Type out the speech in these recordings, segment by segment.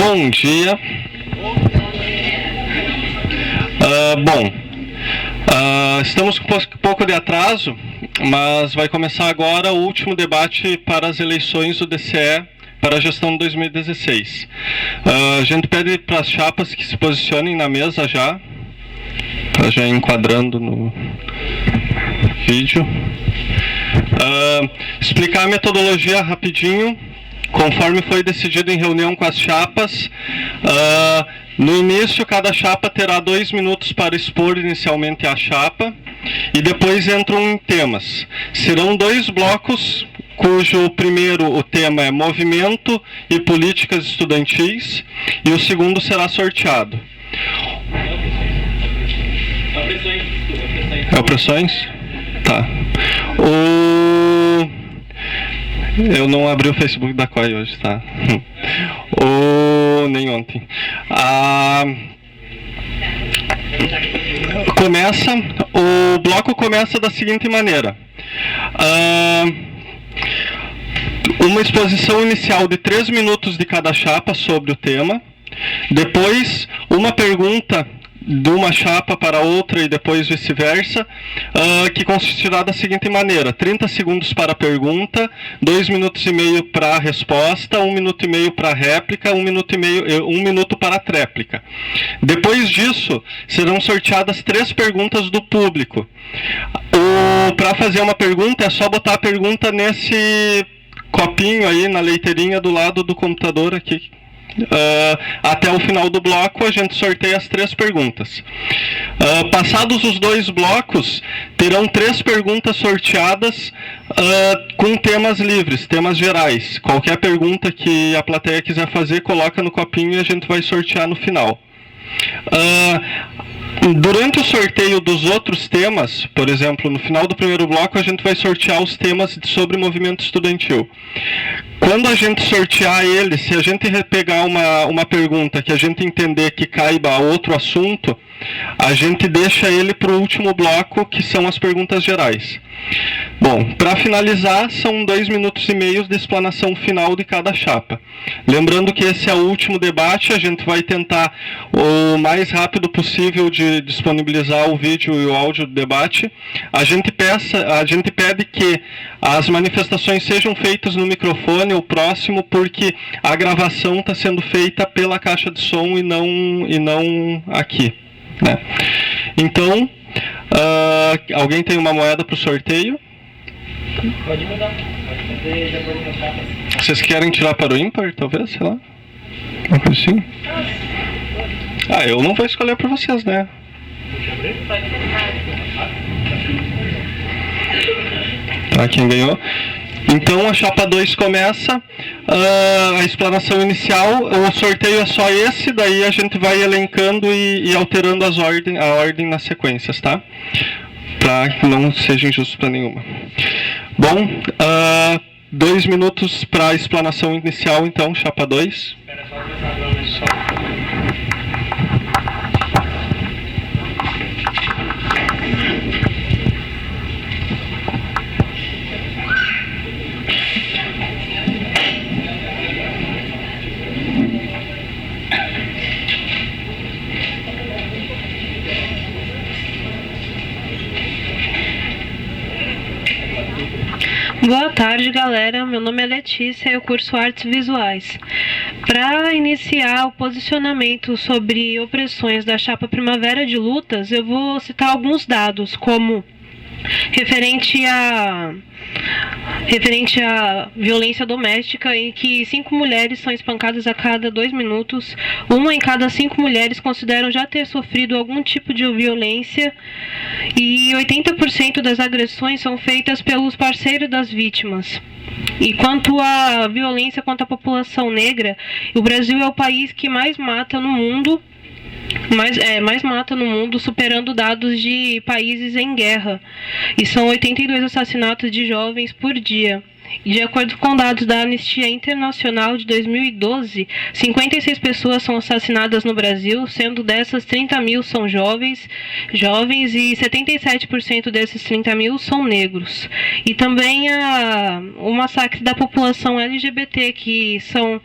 Bom dia. Estamos com um pouco de atraso, mas vai começar agora o último debate para as eleições do DCE para a gestão de 2016. A gente pede para as chapas que se posicionem na mesa já, para já ir enquadrando no vídeo. Explicar a metodologia rapidinho, conforme foi decidido em reunião com as chapas. No início, cada chapa terá 2 minutos para expor inicialmente a chapa e depois entram em temas. Serão 2 blocos, cujo primeiro o tema é movimento e políticas estudantis e o segundo será sorteado. É opressões? Tá. Eu não abri o Facebook da COI hoje, tá? Nem ontem. O bloco começa da seguinte maneira. Uma exposição inicial de 3 minutos de cada chapa sobre o tema. Depois, uma pergunta de uma chapa para outra e depois vice-versa, que consistirá da seguinte maneira: 30 segundos para a pergunta, 2 minutos e meio para a resposta, 1 minuto e meio para a réplica, 1 minuto para a tréplica. Depois disso, serão sorteadas 3 perguntas do público. Para fazer uma pergunta, é só botar a pergunta nesse copinho aí, na leiteirinha do lado do computador aqui. Até o final do bloco a gente sorteia as 3 perguntas. Passados os 2 blocos, terão 3 perguntas sorteadas com temas livres, temas gerais. Qualquer pergunta que a plateia quiser fazer, coloca no copinho e a gente vai sortear no final. Durante o sorteio dos outros temas, por exemplo, no final do primeiro bloco, a gente vai sortear os temas sobre movimento estudantil. Quando a gente sortear ele, se a gente pegar uma pergunta que a gente entender que caiba a outro assunto, a gente deixa ele para o último bloco, que são as perguntas gerais. Bom, para finalizar, são 2 minutos e meio de explanação final de cada chapa. Lembrando que esse é o último debate, a gente vai tentar o mais rápido possível de disponibilizar o vídeo e o áudio do debate. A gente pede que as manifestações sejam feitas no microfone ou próximo, porque a gravação está sendo feita pela caixa de som e não aqui, né? Então, alguém tem uma moeda para o sorteio? Pode mudar. Pode fazer de acordo com as chapas. Vocês querem tirar para o ímpar, talvez? Sei lá. Uma coisa assim? Eu não vou escolher para vocês, né? Tá, quem ganhou? Então a chapa 2 começa, a explanação inicial, o sorteio é só esse, daí a gente vai elencando e alterando a ordem nas sequências, tá? Para que não seja injusto para nenhuma. Bom, 2 minutos para a explanação inicial, então, chapa 2. Espera só começar agora, só. Boa tarde, galera. Meu nome é Letícia e eu curso Artes Visuais. Para iniciar o posicionamento sobre opressões da chapa Primavera de Lutas, eu vou citar alguns dados, como referente à violência doméstica, em que 5 mulheres são espancadas a cada 2 minutos, 1 em cada 5 mulheres consideram já ter sofrido algum tipo de violência, e 80% das agressões são feitas pelos parceiros das vítimas. E quanto à violência contra a população negra, o Brasil é o país que mais mata no mundo, superando dados de países em guerra. E são 82 assassinatos de jovens por dia. De acordo com dados da Anistia Internacional de 2012, 56 pessoas são assassinadas no Brasil, sendo dessas 30 mil são jovens e 77% desses 30 mil são negros. E também o massacre da população LGBT, que são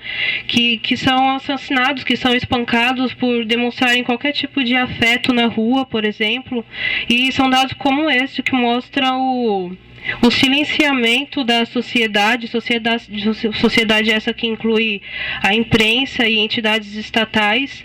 assassinados, que são espancados por demonstrarem qualquer tipo de afeto na rua, por exemplo. E são dados como esse que mostram o silenciamento da sociedade essa que inclui a imprensa e entidades estatais,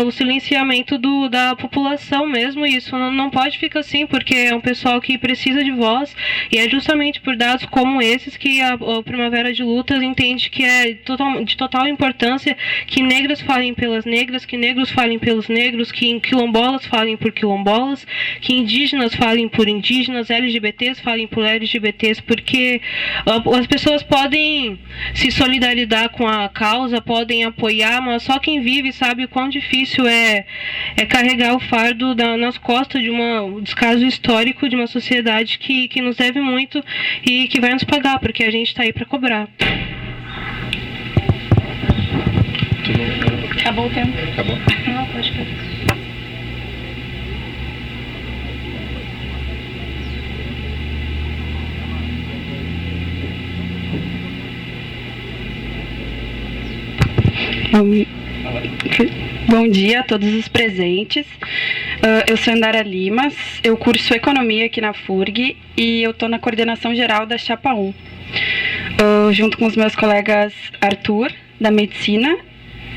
o silenciamento da população mesmo, e isso não pode ficar assim, porque é um pessoal que precisa de voz, e é justamente por dados como esses que a Primavera de Lutas entende que é de total importância que negras falem pelas negras, que negros falem pelos negros, que quilombolas falem por quilombolas, que indígenas falem por indígenas, LGBTs falem por LGBTs, porque as pessoas podem se solidarizar com a causa, podem apoiar, mas só quem vive sabe o quão difícil é carregar o fardo nas costas de um descaso histórico de uma sociedade que nos deve muito e que vai nos pagar, porque a gente está aí para cobrar. Acabou o tempo. Acabou. Não, pode ficar. Bom dia a todos os presentes. Eu sou Andara Limas, eu curso Economia aqui na FURG e eu estou na coordenação geral da Chapa 1, junto com os meus colegas Arthur, da Medicina,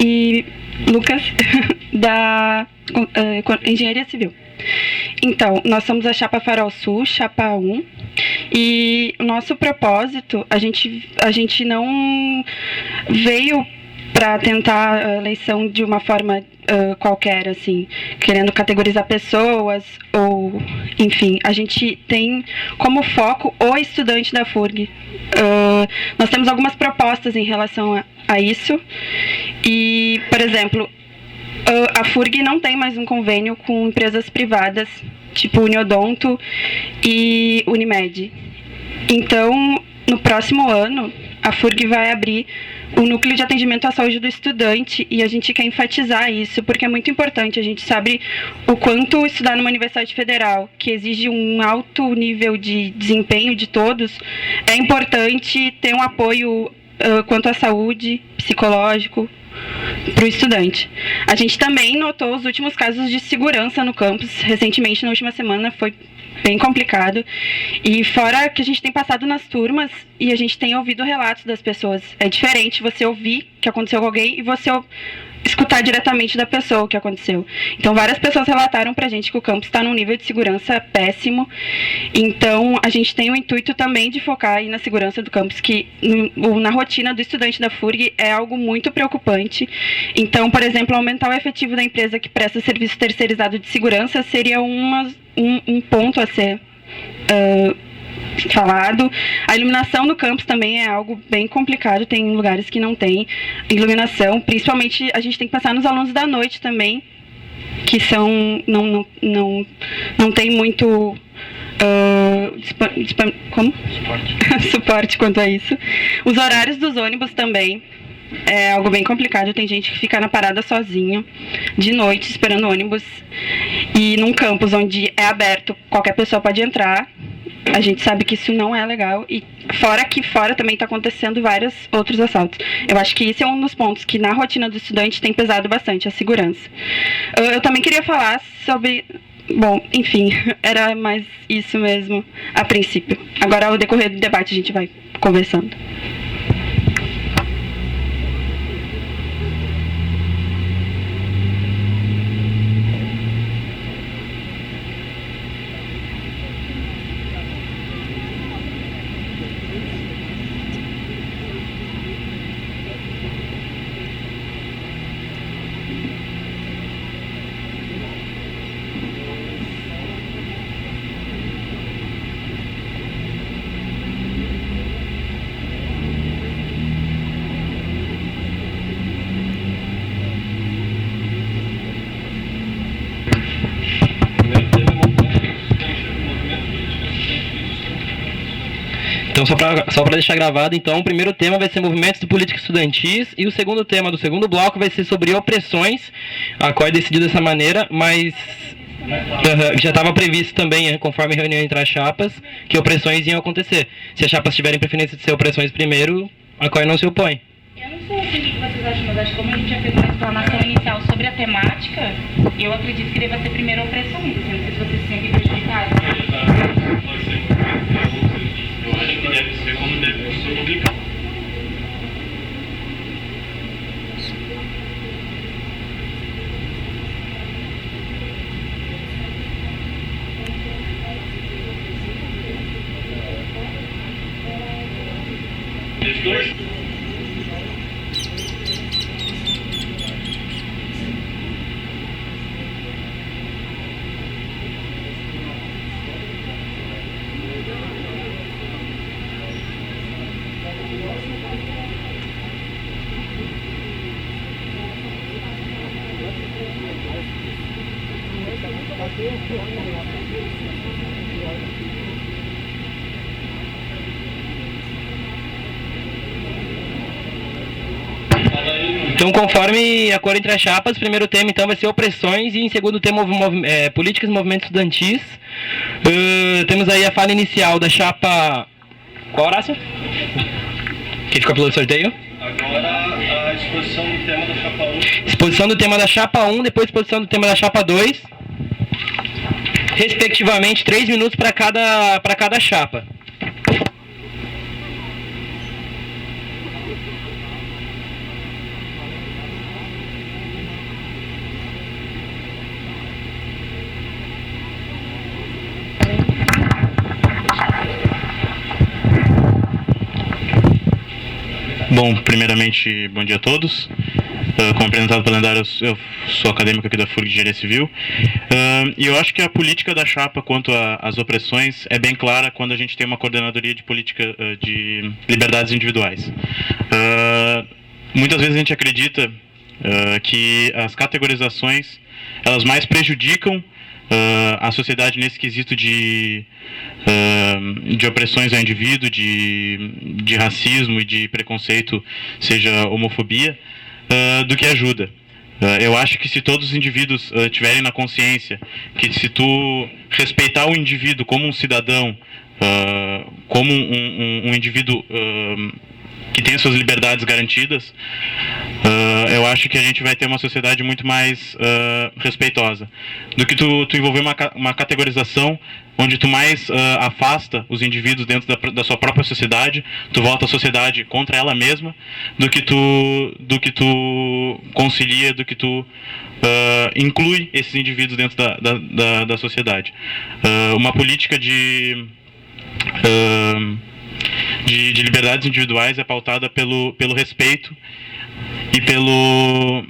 e Lucas, da Engenharia Civil. Então, nós somos a Chapa Farol Sul, Chapa 1, e o nosso propósito, a gente não veio para tentar a eleição de uma forma qualquer, assim, querendo categorizar pessoas, ou, enfim, a gente tem como foco o estudante da FURG. Nós temos algumas propostas em relação a isso, e, por exemplo, a FURG não tem mais um convênio com empresas privadas, tipo Uniodonto e Unimed. Então, no próximo ano, a FURG vai abrir o Núcleo de Atendimento à Saúde do Estudante, e a gente quer enfatizar isso, porque é muito importante. A gente sabe o quanto estudar numa universidade federal, que exige um alto nível de desempenho de todos, é importante ter um apoio quanto à saúde, psicológico, para o estudante. A gente também notou os últimos casos de segurança no campus, recentemente, na última semana, foi bem complicado, e fora que a gente tem passado nas turmas e a gente tem ouvido relatos das pessoas. É diferente você ouvir que aconteceu com alguém e você escutar diretamente da pessoa o que aconteceu. Então, várias pessoas relataram pra gente que o campus está num nível de segurança péssimo. Então, a gente tem o intuito também de focar aí na segurança do campus, que na rotina do estudante da FURG é algo muito preocupante. Então, por exemplo, aumentar o efetivo da empresa que presta serviço terceirizado de segurança seria um ponto a ser falado. A iluminação no campus também é algo bem complicado, tem lugares que não tem iluminação, principalmente a gente tem que pensar nos alunos da noite também, que não tem muito suporte quanto a isso. Os horários dos ônibus também é algo bem complicado, tem gente que fica na parada sozinho, de noite, esperando o ônibus, e num campus onde é aberto, qualquer pessoa pode entrar. A gente sabe que isso não é legal, e fora também está acontecendo vários outros assaltos. Eu acho que esse é um dos pontos que na rotina do estudante tem pesado bastante, a segurança. Eu também queria falar sobre... Bom, enfim, era mais isso mesmo a princípio. Agora, ao decorrer do debate, a gente vai conversando. Então, só para deixar gravado, então, o primeiro tema vai ser movimentos de política estudantis e o segundo tema do segundo bloco vai ser sobre opressões, a qual é decidido dessa maneira, mas já estava previsto também, conforme a reunião entre as chapas, que opressões iam acontecer. Se as chapas tiverem preferência de ser opressões primeiro, a qual não se opõe. Eu não sei assim, o que vocês acham, mas acho que como a gente já fez uma explanação inicial sobre a temática, eu acredito que deva ser primeiro opressões. Não sei se vocês se sentem prejudicados. Eu acho que deve ser como deve ser publicado. Então, conforme a cor entre as chapas, primeiro tema então vai ser opressões e em segundo tema políticas e movimentos estudantis. Temos aí a fala inicial da chapa... Qual, Horácio? Que ficou pelo sorteio? Agora a exposição do tema da chapa 1. Exposição do tema da chapa 1, depois exposição do tema da chapa 2. Respectivamente, 3 minutos para cada chapa. Bom, primeiramente, bom dia a todos. Como apresentado pelo lendário, eu sou acadêmico aqui da FURG de Engenharia Civil. E eu acho que a política da chapa quanto às opressões é bem clara quando a gente tem uma coordenadoria de política de liberdades individuais. Muitas vezes a gente acredita que as categorizações elas mais prejudicam a sociedade nesse quesito de opressões ao indivíduo, de racismo e de preconceito, seja homofobia, do que ajuda. Eu acho que se todos os indivíduos tiverem na consciência que se tu respeitar o indivíduo como um cidadão, como um indivíduo que tem suas liberdades garantidas, eu acho que a gente vai ter uma sociedade muito mais respeitosa do que tu envolver uma categorização onde tu mais afasta os indivíduos dentro da sua própria sociedade, tu volta a sociedade contra ela mesma, do que tu concilia, do que tu inclui esses indivíduos dentro da sociedade. Uma política de liberdades individuais é pautada pelo respeito e pela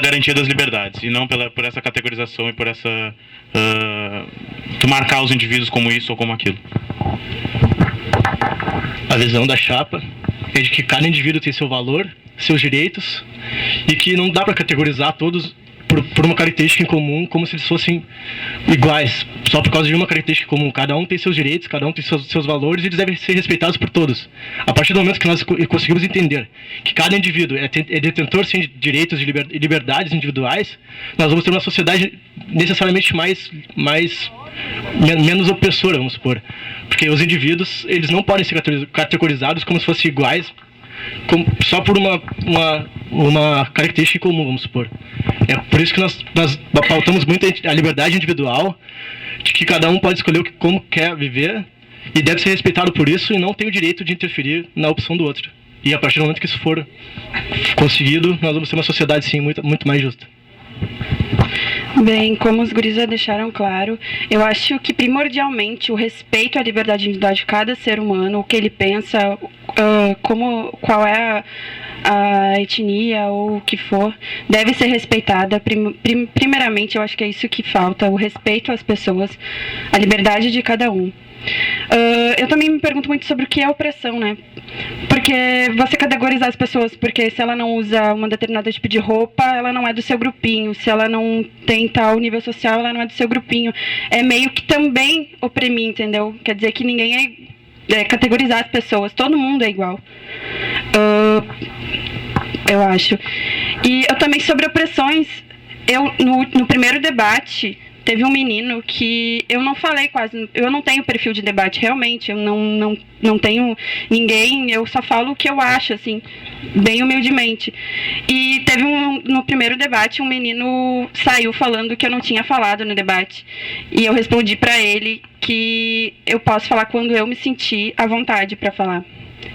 garantia das liberdades, e não por essa categorização e por essa tu marcar os indivíduos como isso ou como aquilo. A visão da chapa é de que cada indivíduo tem seu valor, seus direitos, e que não dá para categorizar todos por uma característica em comum, como se eles fossem iguais, só por causa de uma característica comum. Cada um tem seus direitos, cada um tem seus valores, e eles devem ser respeitados por todos. A partir do momento que nós conseguimos entender que cada indivíduo é detentor sim, de direitos e liberdades individuais, nós vamos ter uma sociedade necessariamente menos opressora, vamos supor. Porque os indivíduos, eles não podem ser categorizados como se fossem iguais, só por uma característica comum, vamos supor. É por isso que nós pautamos muito a liberdade individual, de que cada um pode escolher como quer viver e deve ser respeitado por isso e não tem o direito de interferir na opção do outro. E a partir do momento que isso for conseguido, nós vamos ter uma sociedade sim muito mais justa. Bem, como os guris já deixaram claro, eu acho que primordialmente o respeito à liberdade individual de cada ser humano, o que ele pensa, qual é a etnia ou o que for, deve ser respeitada. Primeiramente, eu acho que é isso que falta, o respeito às pessoas, a liberdade de cada um. Eu também me pergunto muito sobre o que é opressão, né? Porque você categorizar as pessoas, porque se ela não usa uma determinada tipo de roupa, ela não é do seu grupinho. Se ela não tem tal nível social, ela não é do seu grupinho. É meio que também oprimir, entendeu? Quer dizer que ninguém categorizar as pessoas. Todo mundo é igual. Eu acho. E eu também, sobre opressões, no primeiro debate, teve um menino que eu não falei quase, eu não tenho perfil de debate, realmente, eu não tenho ninguém, eu só falo o que eu acho, assim, bem humildemente. E teve no primeiro debate, um menino saiu falando que eu não tinha falado no debate. E eu respondi pra ele que eu posso falar quando eu me sentir à vontade pra falar.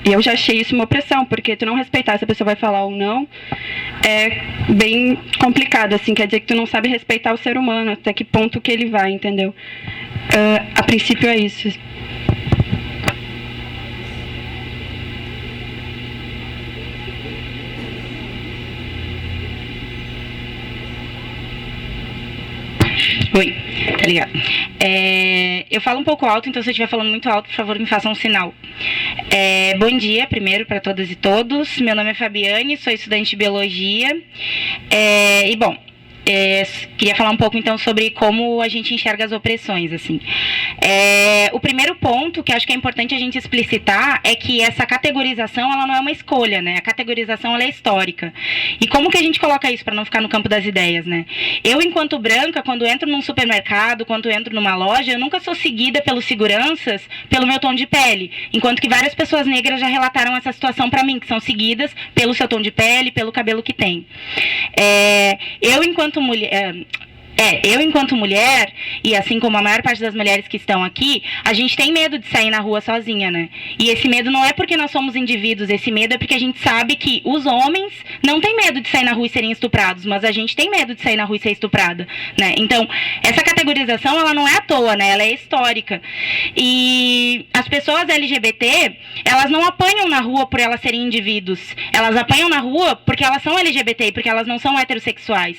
E eu já achei isso uma opressão, porque tu não respeitar se a pessoa vai falar ou não é bem complicado, assim, quer dizer que tu não sabe respeitar o ser humano, até que ponto que ele vai, entendeu? A princípio é isso. Oi, tá ligado? Eu falo um pouco alto, então se eu estiver falando muito alto, por favor, me façam um sinal. Bom dia, primeiro, para todas e todos. Meu nome é Fabiane, sou estudante de Biologia. E, bom, queria falar um pouco, então, sobre como a gente enxerga as opressões, assim. O primeiro ponto que acho que é importante a gente explicitar é que essa categorização, ela não é uma escolha, né? A categorização, ela é histórica. E como que a gente coloca isso para não ficar no campo das ideias, né? Eu, enquanto branca, quando entro num supermercado, quando entro numa loja, eu nunca sou seguida pelos seguranças pelo meu tom de pele, enquanto que várias pessoas negras já relataram essa situação para mim, que são seguidas pelo seu tom de pele, pelo cabelo que tem. Eu, enquanto mulher, e assim como a maior parte das mulheres que estão aqui, a gente tem medo de sair na rua sozinha, né? E esse medo não é porque nós somos indivíduos, esse medo é porque a gente sabe que os homens não têm medo de sair na rua e serem estuprados, mas a gente tem medo de sair na rua e ser estuprada, né? Então, essa categorização, ela não é à toa, né? Ela é histórica. E as pessoas LGBT, elas não apanham na rua por elas serem indivíduos, elas apanham na rua porque elas são LGBT e porque elas não são heterossexuais,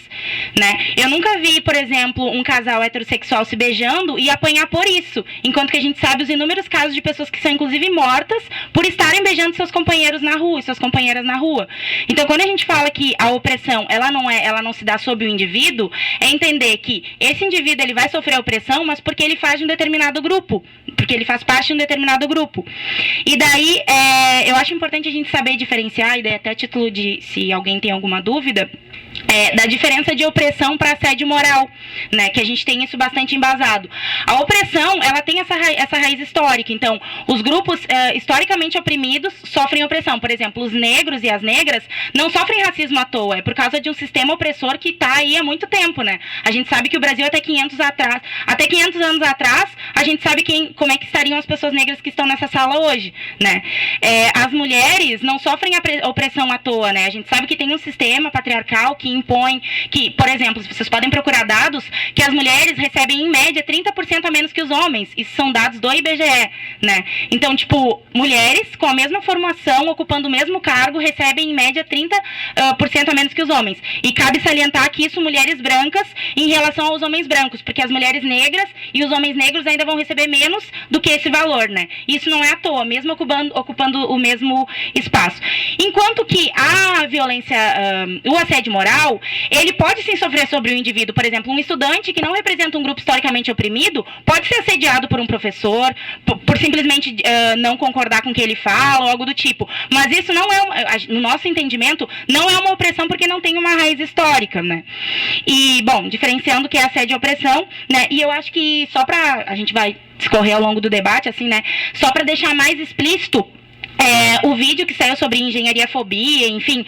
né? Eu nunca vi, por exemplo, um casal heterossexual se beijando e apanhar por isso, enquanto que a gente sabe os inúmeros casos de pessoas que são inclusive mortas por estarem beijando seus companheiros na rua e suas companheiras na rua. Então, quando a gente fala que a opressão, ela não se dá sobre o indivíduo, é entender que esse indivíduo, ele vai sofrer opressão, mas porque ele faz de um determinado grupo, porque ele faz parte de um determinado grupo. E daí, eu acho importante a gente saber diferenciar, e daí até a título de, se alguém tem alguma dúvida, da diferença de opressão para assédio moral, né, que a gente tem isso bastante embasado. A opressão, ela tem essa raiz histórica, então, os grupos historicamente oprimidos sofrem opressão. Por exemplo, os negros e as negras não sofrem racismo à toa, é por causa de um sistema opressor que está aí há muito tempo, né? A gente sabe que o Brasil até 500 anos atrás, a gente sabe como é que estariam as pessoas negras que estão nessa sala hoje, né? As mulheres não sofrem a opressão à toa, né? A gente sabe que tem um sistema patriarcal que impõe que, por exemplo, vocês podem procurar dados que as mulheres recebem em média 30% a menos que os homens. Isso são dados do IBGE, né? Então, tipo, mulheres com a mesma formação, ocupando o mesmo cargo, recebem em média 30% a menos que os homens. E cabe salientar que isso mulheres brancas em relação aos homens brancos, porque as mulheres negras e os homens negros ainda vão receber menos do que esse valor, né? Isso não é à toa, mesmo ocupando o mesmo espaço. Enquanto que a violência, o assédio moral, ele pode sim sofrer sobre o indivíduo. Por exemplo, um estudante que não representa um grupo historicamente oprimido pode ser assediado por um professor, por simplesmente não concordar com o que ele fala ou algo do tipo. Mas isso não é, no nosso entendimento, não é uma opressão porque não tem uma raiz histórica, né? E, bom, diferenciando o que é assédio e opressão, né? E eu acho que só pra, a gente vai discorrer ao longo do debate, assim, né? Só para deixar mais explícito o vídeo que saiu sobre engenharia-fobia, enfim,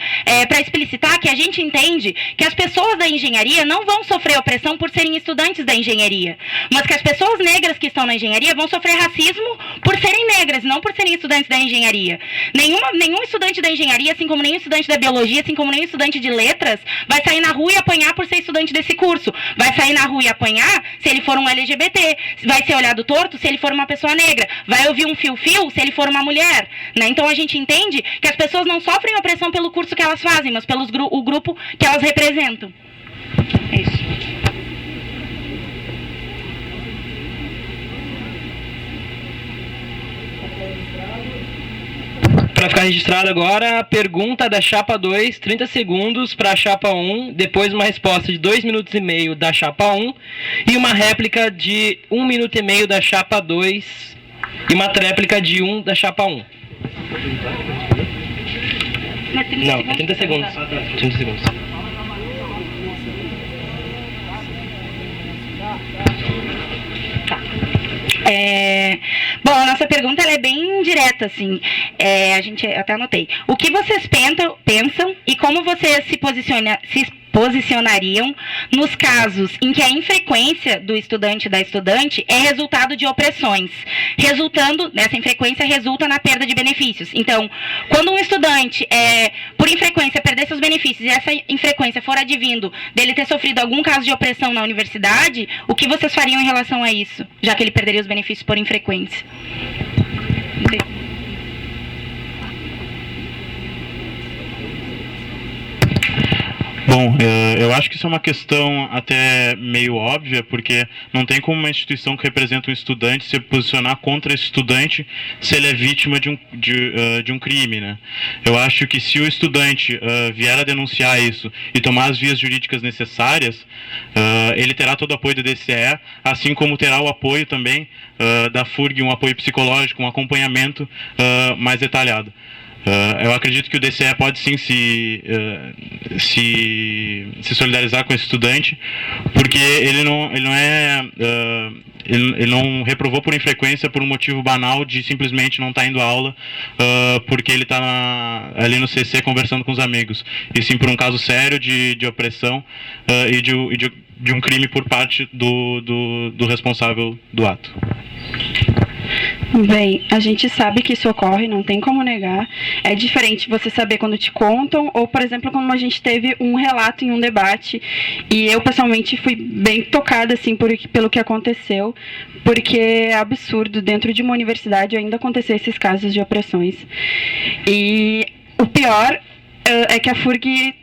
para explicitar que a gente entende que as pessoas da engenharia não vão sofrer opressão por serem estudantes da engenharia, mas que as pessoas negras que estão na engenharia vão sofrer racismo por serem negras, não por serem estudantes da engenharia. Nenhum estudante da engenharia, assim como nenhum estudante da biologia, assim como nenhum estudante de letras, vai sair na rua e apanhar por ser estudante desse curso. Vai sair na rua e apanhar se ele for um LGBT, vai ser olhado torto se ele for uma pessoa negra, vai ouvir um fio-fio se ele for uma mulher, né? Então a gente entende que as pessoas não sofrem opressão pelo curso que elas fazem, mas pelo o grupo que elas representam. É isso. Para ficar registrado agora, a pergunta da chapa 2, 30 segundos para a chapa 1, depois uma resposta de 2 minutos e meio da chapa 1 e uma réplica de 1 minuto e meio da chapa 2 e uma tréplica de 1 da chapa 1. Não, é 30 segundos. 30 segundos. Bom, a nossa pergunta ela é bem direta, assim. A gente até anotei. O que vocês pensam e como vocês se posicionariam nos casos em que a infrequência do estudante e da estudante é resultado de opressões, essa infrequência resulta na perda de benefícios. Então, quando um estudante, por infrequência, perder seus benefícios e essa infrequência for advindo dele ter sofrido algum caso de opressão na universidade, o que vocês fariam em relação a isso, já que ele perderia os benefícios por infrequência? Bom, eu acho que isso é uma questão até meio óbvia, porque não tem como uma instituição que representa um estudante se posicionar contra esse estudante se ele é vítima de um crime, né? Eu acho que se o estudante vier a denunciar isso e tomar as vias jurídicas necessárias, ele terá todo o apoio do DCE, assim como terá o apoio também da FURG, um apoio psicológico, um acompanhamento mais detalhado. Eu acredito que o DCE pode sim se solidarizar com esse estudante, porque ele não reprovou por infrequência por um motivo banal de simplesmente não estar indo à aula porque ele está ali no CC conversando com os amigos, e sim por um caso sério de opressão e de um crime por parte do responsável do ato. Bem, a gente sabe que isso ocorre, não tem como negar. É diferente você saber quando te contam, ou, por exemplo, quando a gente teve um relato em um debate, e eu, pessoalmente, fui bem tocada, assim, pelo que aconteceu, porque é absurdo, dentro de uma universidade, ainda acontecer esses casos de opressões. E o pior é que a FURG,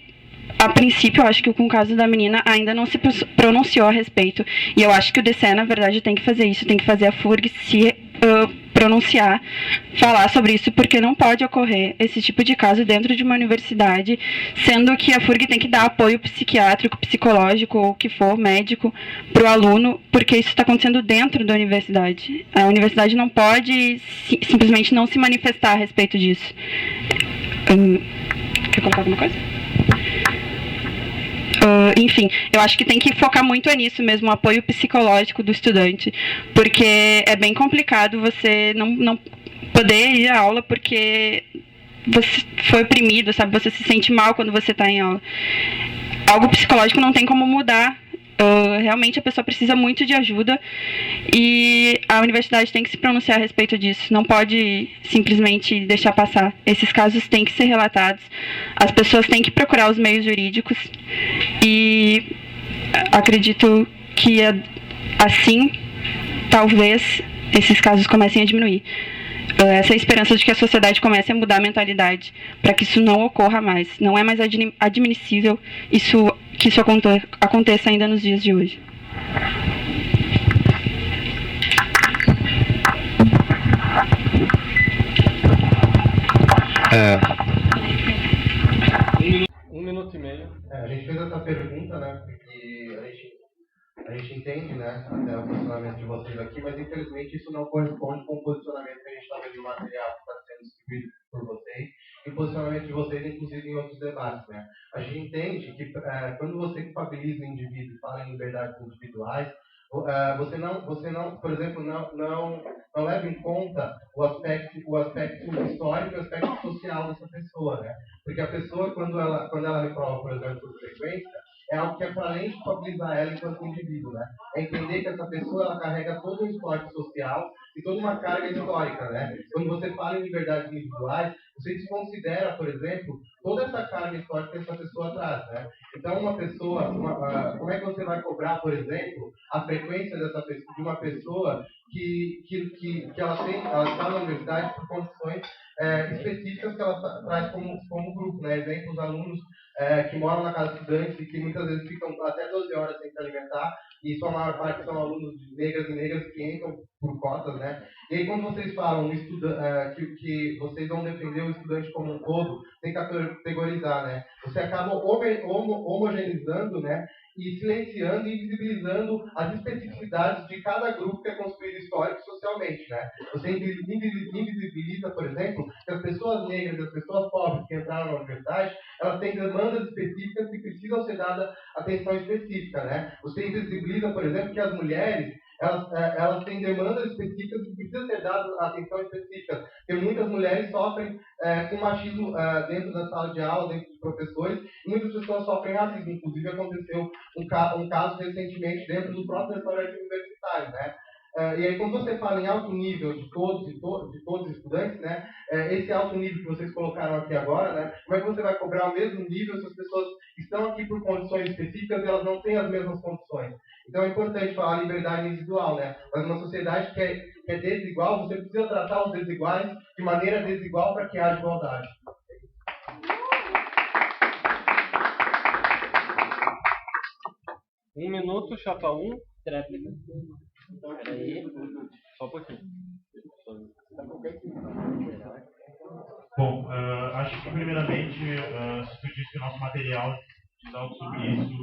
a princípio, eu acho que com o caso da menina ainda não se pronunciou a respeito. E eu acho que o DCE, na verdade, tem que fazer isso, tem que fazer a FURG se pronunciar, falar sobre isso, porque não pode ocorrer esse tipo de caso dentro de uma universidade, sendo que a FURG tem que dar apoio psiquiátrico, psicológico, ou o que for, médico, para o aluno, porque isso está acontecendo dentro da universidade. A universidade não pode simplesmente não se manifestar a respeito disso. Quer colocar alguma coisa? Enfim, eu acho que tem que focar muito nisso mesmo, o apoio psicológico do estudante, porque é bem complicado você não poder ir à aula porque você foi oprimido, sabe? Você se sente mal quando você está em aula. Algo psicológico não tem como mudar. Realmente a pessoa precisa muito de ajuda e a universidade tem que se pronunciar a respeito disso, não pode simplesmente deixar passar. Esses casos têm que ser relatados, as pessoas têm que procurar os meios jurídicos e acredito que assim talvez esses casos comecem a diminuir. Essa é a esperança de que a sociedade comece a mudar a mentalidade para que isso não ocorra mais. Não é mais admissível que isso aconteça ainda nos dias de hoje. Um minuto e meio. A gente fez essa pergunta, né, porque a gente entende, né, até o posicionamento de vocês aqui, mas infelizmente isso não corresponde com o posicionamento que a gente está vendo no material que está sendo distribuído por vocês e o posicionamento de vocês, inclusive, em outros debates, né. A gente entende que quando você culpabiliza o indivíduo e fala em liberdades individuais, você não, por exemplo, não leva em conta o aspecto histórico e o aspecto social dessa pessoa, né? Porque a pessoa, quando ela reprova, por exemplo, por frequência, é algo que é para além de culpabilizar ela enquanto indivíduo, né? É entender que essa pessoa ela carrega todo um histórico social e toda uma carga histórica, né? Quando você fala em liberdades individuais, você desconsidera, por exemplo, toda essa carga histórica que essa pessoa traz, né? Então, uma pessoa, como é que você vai cobrar, por exemplo, a frequência de uma pessoa que ela está na universidade por condições específicas que ela traz como grupo, né? Exemplo, os alunos que moram na casa de estudantes e que muitas vezes ficam até 12 horas sem se alimentar, e sua maior parte são alunos negras e negras que entram por cotas, né? E aí, quando vocês falam que vocês vão defender o estudante como um todo, sem categorizar, né? Você acaba homogeneizando, né? E silenciando e invisibilizando as especificidades de cada grupo que é construído histórico e socialmente, né? Você invisibiliza, por exemplo, que as pessoas negras e as pessoas pobres que entraram na universidade, elas têm demandas específicas e precisam ser dada atenção específica, né? Você invisibiliza, por exemplo, que as mulheres elas têm demandas específicas e precisam ser dadas atenção específica, porque muitas mulheres sofrem com machismo dentro da sala de aula, dentro dos professores, e muitas pessoas sofrem racismo. Inclusive, aconteceu um caso recentemente dentro do próprio restaurante universitário, né? E aí, quando você fala em alto nível de todos os estudantes, né, esse alto nível que vocês colocaram aqui agora, né, como é que você vai cobrar o mesmo nível se as pessoas estão aqui por condições específicas e elas não têm as mesmas condições? Então é importante falar liberdade individual, né? Mas uma sociedade que é desigual, você precisa tratar os desiguais de maneira desigual para que haja igualdade. 1 minuto, chapa 1. Peraí. Só um pouquinho. Bom, acho que primeiramente, se tu diz que o nosso material diz algo sobre isso,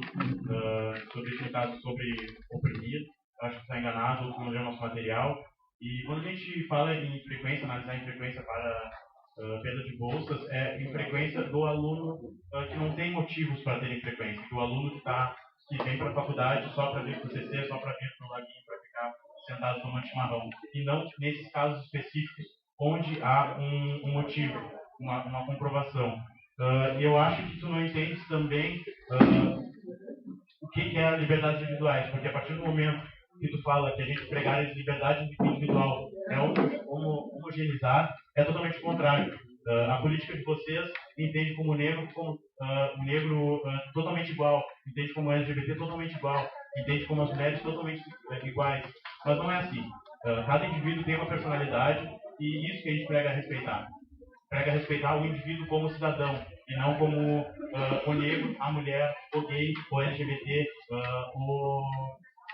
sobre esse caso sobre oprimir, acho que está enganado, ou não leu o nosso material. E quando a gente fala em frequência, analisar em frequência para perda de bolsas, é em frequência do aluno que não tem motivos para ter frequência, do aluno que vem para a faculdade só para vir para o CC, só para vir para o laguinho, para ficar sentado tomando chimarrão. E não nesses casos específicos onde há um motivo, uma comprovação. Eu acho que tu não entendes também o que é a liberdade individuais, porque a partir do momento que tu fala que a gente pregar a liberdade individual é homogeneizar, é totalmente o contrário. A política de vocês entende como negro totalmente igual, entende como LGBT totalmente igual, entende como as mulheres totalmente iguais. Mas não é assim. Cada indivíduo tem uma personalidade e isso que a gente prega a respeitar. Prega a respeitar o indivíduo como cidadão e não como o negro, a mulher, o gay, o LGBT,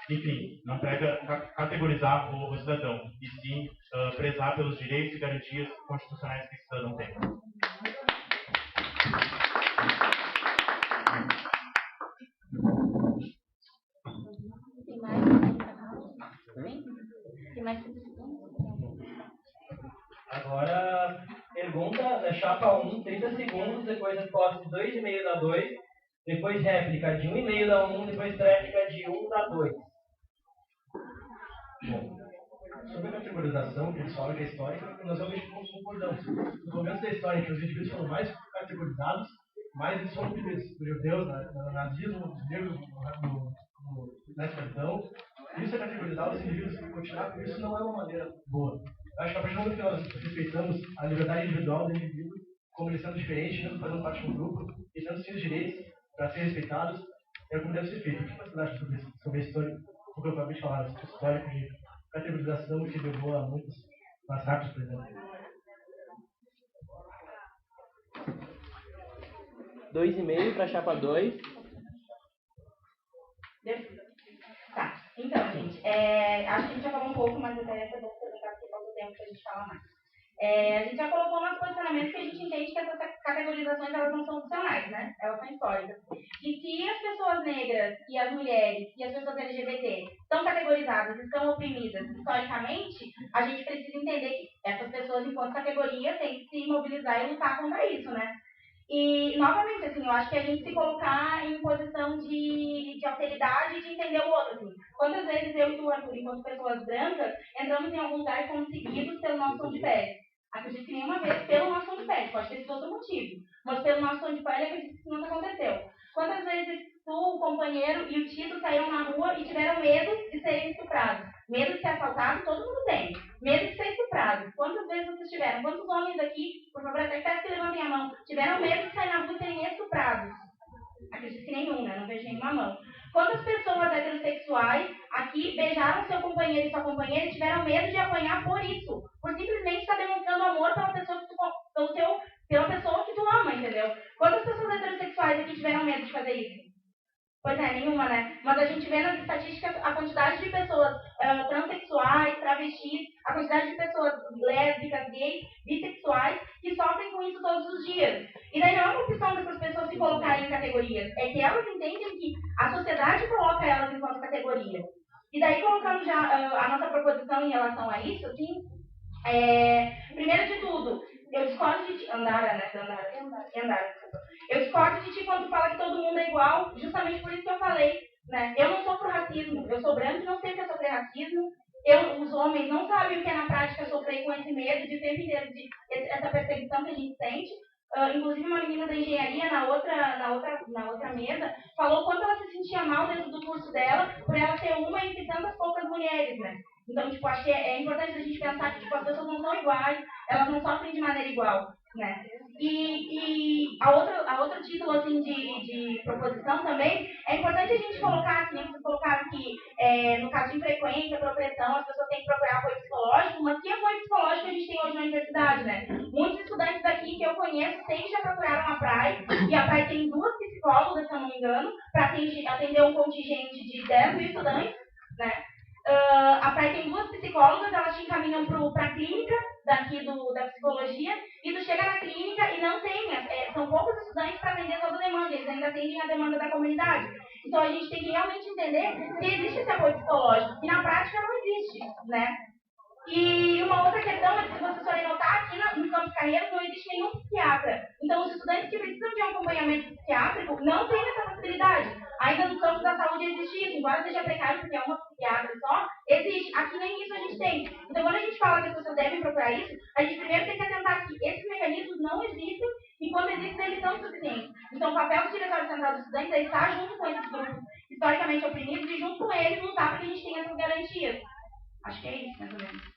enfim, não prega categorizar o cidadão, e sim prezar pelos direitos e garantias constitucionais que esse cidadão tem. Agora, pergunta da chapa 1, 30 segundos, depois resposta de 2,5 da 2, depois réplica de 1,5 da 1, depois réplica de 1 da 2. Bom, sobre a categorização, que eles falam que é histórica, nós realmente concordamos. No começo da história, que os indivíduos foram mais categorizados, mais eles foram oprimidos. Os judeus, no nazismo, os negros na escravidão. Isso é categorizar os indivíduos e continuar com isso não é uma maneira boa. Acho que a partir do momento que nós respeitamos a liberdade individual do indivíduo, como ele sendo diferente, mesmo fazendo parte de um grupo, e tendo seus direitos para ser respeitados, é como deve ser feito. O que você acha sobre a história, como eu acabei de falar, esse histórico de categorização que levou a muitos massacres, por exemplo? 2,5 para a chapa 2. Tá, então, gente, acho que a gente já falou um pouco, mas até essa vou perguntar porque falta tempo para a gente falar mais. A gente já colocou nos posicionamentos que a gente entende que essas categorizações elas não são opcionais, né? Elas são históricas. E se as pessoas negras e as mulheres e as pessoas LGBT estão categorizadas, estão oprimidas historicamente, a gente precisa entender que essas pessoas, enquanto categoria, têm que se mobilizar e lutar contra isso, né? E, novamente, assim, eu acho que a gente se colocar em posição de alteridade e de entender o outro, assim. Quantas vezes eu e tu, Arthur, enquanto pessoas brancas, entramos em algum lugar e fomos seguidos pelo nosso tom de pele? Acredito que nenhuma vez pelo nosso tom de pele, pode ter sido outro motivo, mas pelo nosso tom de pele, acredito que isso nunca aconteceu. Quantas vezes tu, o companheiro e o Tito saíram na rua e tiveram medo de serem estuprados? Medo de ser assaltado, todo mundo tem. Medo de ser estuprado. Quantas vezes vocês tiveram? Quantos homens aqui, por favor, até peço que levantem a mão, tiveram medo de sair na rua e serem estuprados? Acredito que nenhum, né? Não vejo nenhuma mão. Quantas pessoas heterossexuais aqui beijaram seu companheiro e sua companheira e tiveram medo de apanhar por isso? Por simplesmente estar demonstrando amor pela pessoa que tu ama, entendeu? Quantas pessoas heterossexuais aqui tiveram medo de fazer isso? Pois é, nenhuma, né? Mas a gente vê nas estatísticas a quantidade de pessoas transexuais, travestis, a quantidade de pessoas lésbicas, gays, bissexuais, que sofrem com isso todos os dias. E daí não é uma opção dessas pessoas se colocarem em categorias, é que elas entendem que a sociedade coloca elas enquanto categoria. E daí, colocando já a nossa proposição em relação a isso, assim, primeiro de tudo, eu discordo de ti, Andara, desculpa. Eu discordo de ti quando tu fala que todo mundo é igual, justamente por isso que eu falei, né? Eu não sofro racismo, eu sou branca e não sei o que é sofrer racismo. Os homens não sabem o que é na prática sofrer com esse medo de tempo inteiro, essa perseguição que a gente sente. Inclusive uma menina da engenharia na outra mesa falou quanto ela se sentia mal dentro do curso dela por ela ser uma entre tantas poucas mulheres, né? Então, tipo, acho que é importante a gente pensar que tipo, as pessoas não são iguais, elas não sofrem de maneira igual, né? E a outro título, assim, de proposição também, é importante a gente colocar, assim, vocês colocaram que, no caso de infrequência, por opressão, as pessoas têm que procurar apoio psicológico, mas que apoio psicológico a gente tem hoje na universidade, né? Muitos estudantes daqui que eu conheço sempre já procuraram a PRAE, e a PRAE tem 2 psicólogas, se eu não me engano, para atender um contingente de 10 mil estudantes, né? A PRAE tem 2 psicólogas, elas te encaminham para a clínica daqui da psicologia, e tu chega na clínica e não tem, são poucos estudantes para atender toda a demanda, eles ainda atendem a demanda da comunidade. Então a gente tem que realmente entender se existe esse apoio psicológico, que na prática não existe, né? E uma outra questão é que, se vocês forem notar, aqui no Campus Carreiras não existe nenhum psiquiatra. Então, os estudantes que precisam de um acompanhamento psiquiátrico não têm essa possibilidade. Ainda no campo da saúde existe isso, embora seja precário porque é uma psiquiatra só, existe. Aqui nem isso a gente tem. Então, quando a gente fala que as pessoas devem procurar isso, a gente primeiro tem que atentar que esses mecanismos não existem, e quando existem, eles são insuficientes. Então, o papel do Diretório Central dos Estudantes é estar junto com esses grupos historicamente oprimidos e junto com eles lutar para que a gente tenha essas garantias. Acho que é isso, mais ou menos.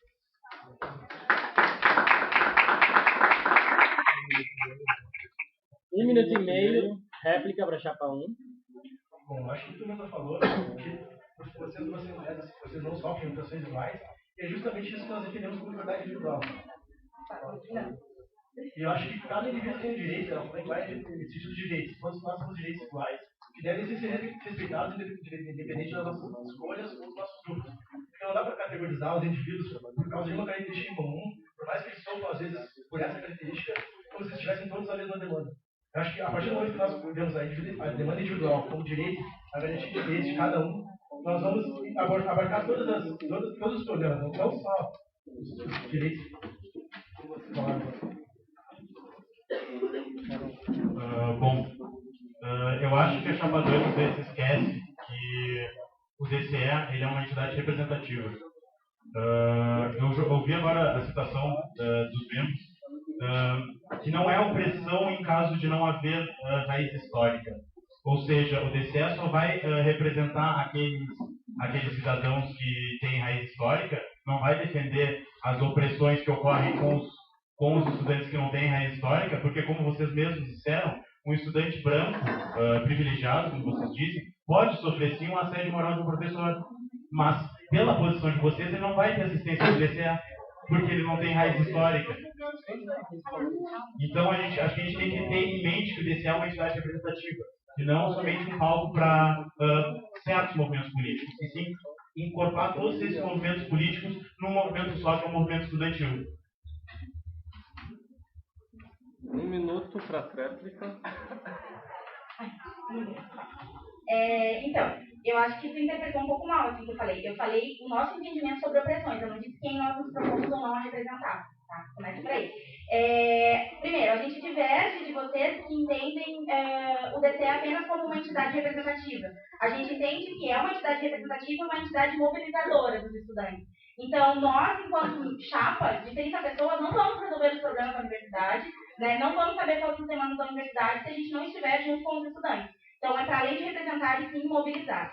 1 minuto e meio, réplica para Chapa 1. Bom, acho que o que o Manda falou, que vocês não sofrem opressões iguais, e é justamente isso que nós defendemos como liberdade individual. E eu acho que cada indivíduo tem o direito, ela falou iguais nesse sentido de direitos, todos nós temos direitos iguais, que devem ser respeitados independente das nossas escolhas ou dos nossos grupos. Porque não dá para categorizar os indivíduos por causa de uma característica em comum, por mais que eles sofram, às vezes, por essa característica, como se estivessem todos a mesma demanda. Eu acho que a partir do momento que nós vemos a demanda individual como direito, a garantia de direitos de cada um, nós vamos abarcar todos os problemas, não só os direitos. Eu acho que a Chapa 2 às vezes esquece que o DCE ele é uma entidade representativa. Eu ouvi agora a citação dos membros, que não é opressão em caso de não haver raiz histórica. Ou seja, o DCE só vai representar aqueles cidadãos que têm raiz histórica, não vai defender as opressões que ocorrem com os estudantes que não têm raiz histórica, porque, como vocês mesmos disseram, um estudante branco, privilegiado, como vocês dizem, pode sofrer sim um assédio moral de um professor, mas pela posição de vocês ele não vai ter assistência do DCE, porque ele não tem raiz histórica. Então acho que a gente tem que ter em mente que o DCE é uma entidade representativa, e não somente um palco para certos movimentos políticos, e sim incorporar todos esses movimentos políticos num movimento só, que é o movimento estudantil. 1 minuto para a réplica. Então, eu acho que tu interpretou um pouco mal assim que eu falei. Eu falei o nosso entendimento sobre opressões, eu não disse quem nós nos propomos ou não a representar. Tá? Começa por aí. Primeiro, a gente diverge de vocês que entendem o DCE apenas como uma entidade representativa. A gente entende que é uma entidade representativa, uma entidade mobilizadora dos estudantes. Então, nós, enquanto chapa de 30 pessoas, não vamos resolver os problemas da universidade, né? Não vamos saber quais são os demandas da universidade se a gente não estiver junto com os estudantes. Então, é para além de representar e sim mobilizar.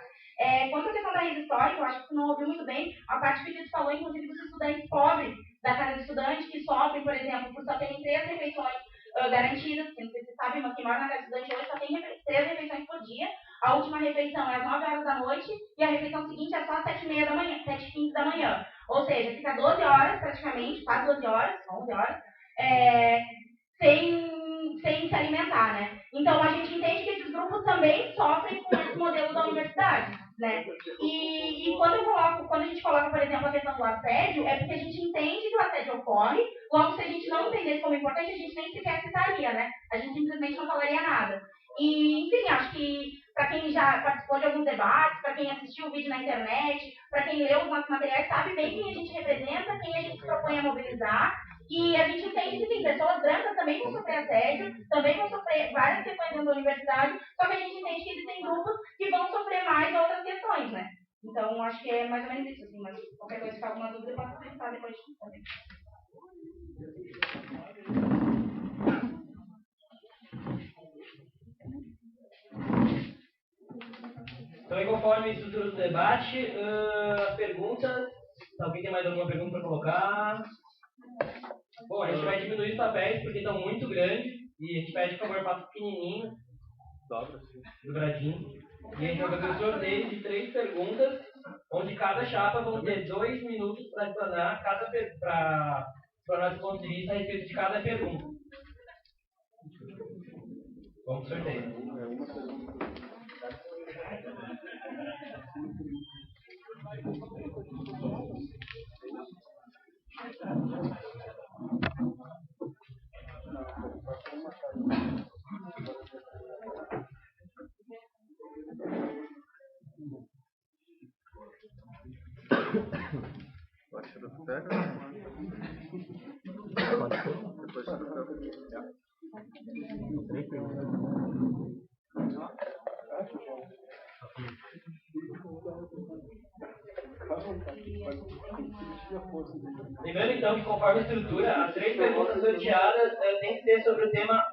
Quanto à questão da raiz histórica, eu acho que você não ouviu muito bem a parte que o Tito falou, inclusive, dos estudantes pobres da casa de estudante, que sofrem, por exemplo, por só terem 3 refeições garantidas, que não sei se vocês sabem, mas quem mora na casa de estudante hoje só tem 3 refeições por dia. A última refeição é às 9 horas da noite e a refeição seguinte é só às 7h30 da manhã, 7h15 da manhã. Ou seja, fica 12 horas praticamente, quase 12 horas, 11 horas, sem sem se alimentar, né? Então, a gente entende que esses grupos também sofrem com esse modelo da universidade, né? E quando a gente coloca, por exemplo, a questão do assédio, é porque a gente entende que o assédio ocorre, logo se a gente não entendesse como importante, a gente nem sequer citaria, né? A gente simplesmente não falaria nada. E, enfim, acho que para quem já participou de alguns debates, para quem assistiu o vídeo na internet, para quem leu os nossos materiais, sabe bem quem a gente representa, quem a gente se propõe a mobilizar. E a gente entende que, sim, pessoas brancas também vão sofrer assédio, também vão sofrer várias questões dentro da universidade, só que a gente entende que existem grupos que vão sofrer mais outras questões, né? Então, acho que é mais ou menos isso, assim, mas qualquer coisa que ficar alguma dúvida, eu posso perguntar depois. Então, e conforme a estrutura do debate, perguntas. Alguém tem mais alguma pergunta para colocar? Bom, a gente vai diminuir os papéis porque estão muito grandes e a gente pede, por favor, faça pequenininho, dobradinho. E a gente vai fazer um sorteio de 3 perguntas, onde cada chapa vão ter 2 minutos para explanar os pontos de vista a respeito de cada pergunta. Vamos pro sorteio. Lembrando então que conforme a estrutura, as 3 perguntas sorteadas têm que ser sobre o tema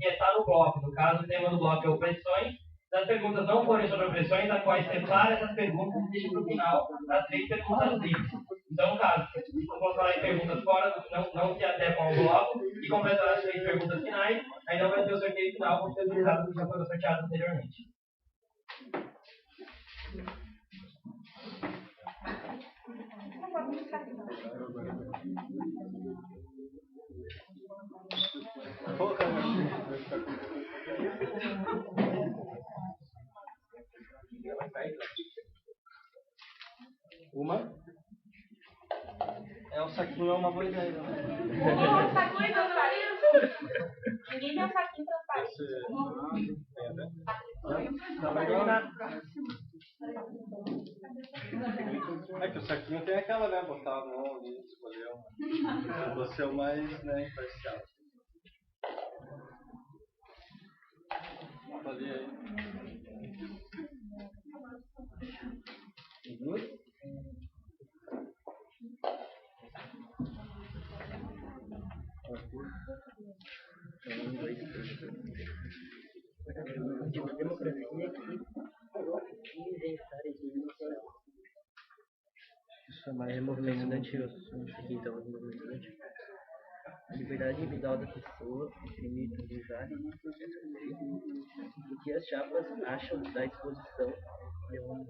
que está no bloco. No caso, o tema do bloco é opressões. Se as perguntas não forem sobre opressões, a qual separa essas perguntas e deixa para o final das 3 perguntas livres. Então, no caso, se colocar perguntas fora, não se adequam ao bloco e completar as 3 perguntas finais, aí não vai ter o sorteio final, vão ser utilizados que já foram sorteados anteriormente. Uma? O saquinho é uma boa ideia. O saquinho transparente? Ninguém tem um saquinho transparente. É que o saquinho tem aquela, né? Botar a mão ali, escolher uma. Você é o mais, né, imparcial. Avalia aí. Isso é mais movimento estudantil, aqui então, movimento estudantil. A liberdade individual da pessoa limita o usar o que as chapas acham da exposição de um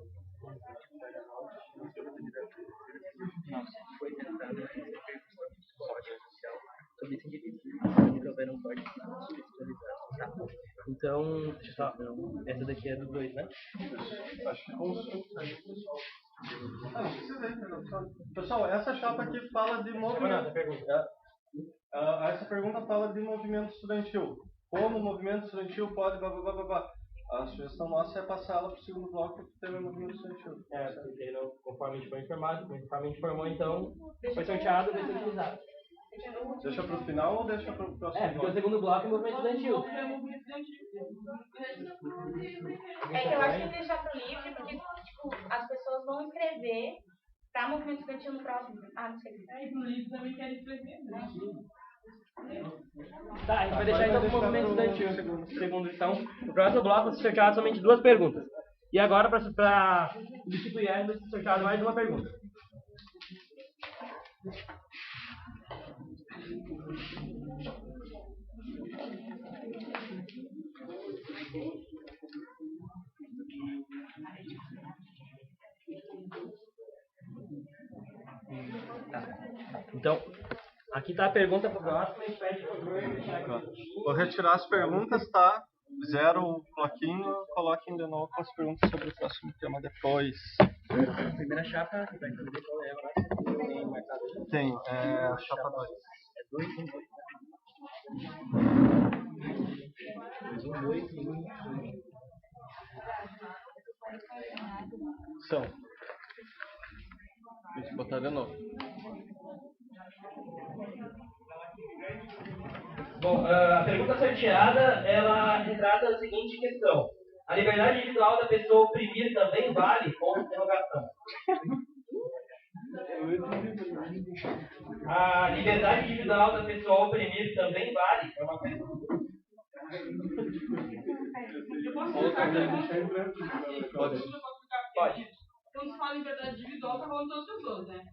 foi tentado fazer repercussão psicológica e social sobre esse indivíduo, onde houveram cortes espiritualizados. Então, essa daqui é do 2, né? Acho que consulta. Pessoal, essa chapa aqui fala de movimento. Essa pergunta fala de movimento estudantil. Como o movimento estudantil pode... A sugestão nossa é passar ela para o segundo bloco do tema movimento estudantil. Porque conforme a gente foi informado, conforme a gente informou, então, foi sorteado e vai ser utilizado. Deixa para o final ou deixa para o próximo bloco? Porque o segundo bloco é movimento estudantil. É que eu acho que deixar pro livre, porque tipo, as pessoas vão escrever para movimento estudantil no próximo. Não sei. No livro também quer escrever, né? Tá, a gente vai deixar então para o movimento estudantil. Segundo, então, no próximo bloco vai ser sorteado somente 2 perguntas. E agora, para substituir ela, vai ser sorteado mais uma pergunta. Tá. Então, a Aqui tá a pergunta pro próximo e pede por favor. Vou retirar as perguntas, tá? Zero o bloquinho, coloquem de novo as perguntas sobre o próximo tema depois. A primeira chapa, que vai entender qual é a nossa, tem marcado. Tem, a chapa 2. É 2, 1, 2. 2, 1, 2, 1, 2. São. Deixa eu botar de novo. Bom, a pergunta sorteada, ela retrata a seguinte questão. A liberdade individual da pessoa oprimir também vale? Ponto de interrogação. A liberdade individual da pessoa oprimir também vale? É uma pergunta. Eu posso colocar a pergunta? Pode. Quando se fala em liberdade individual, tá falando todas as pessoas, né?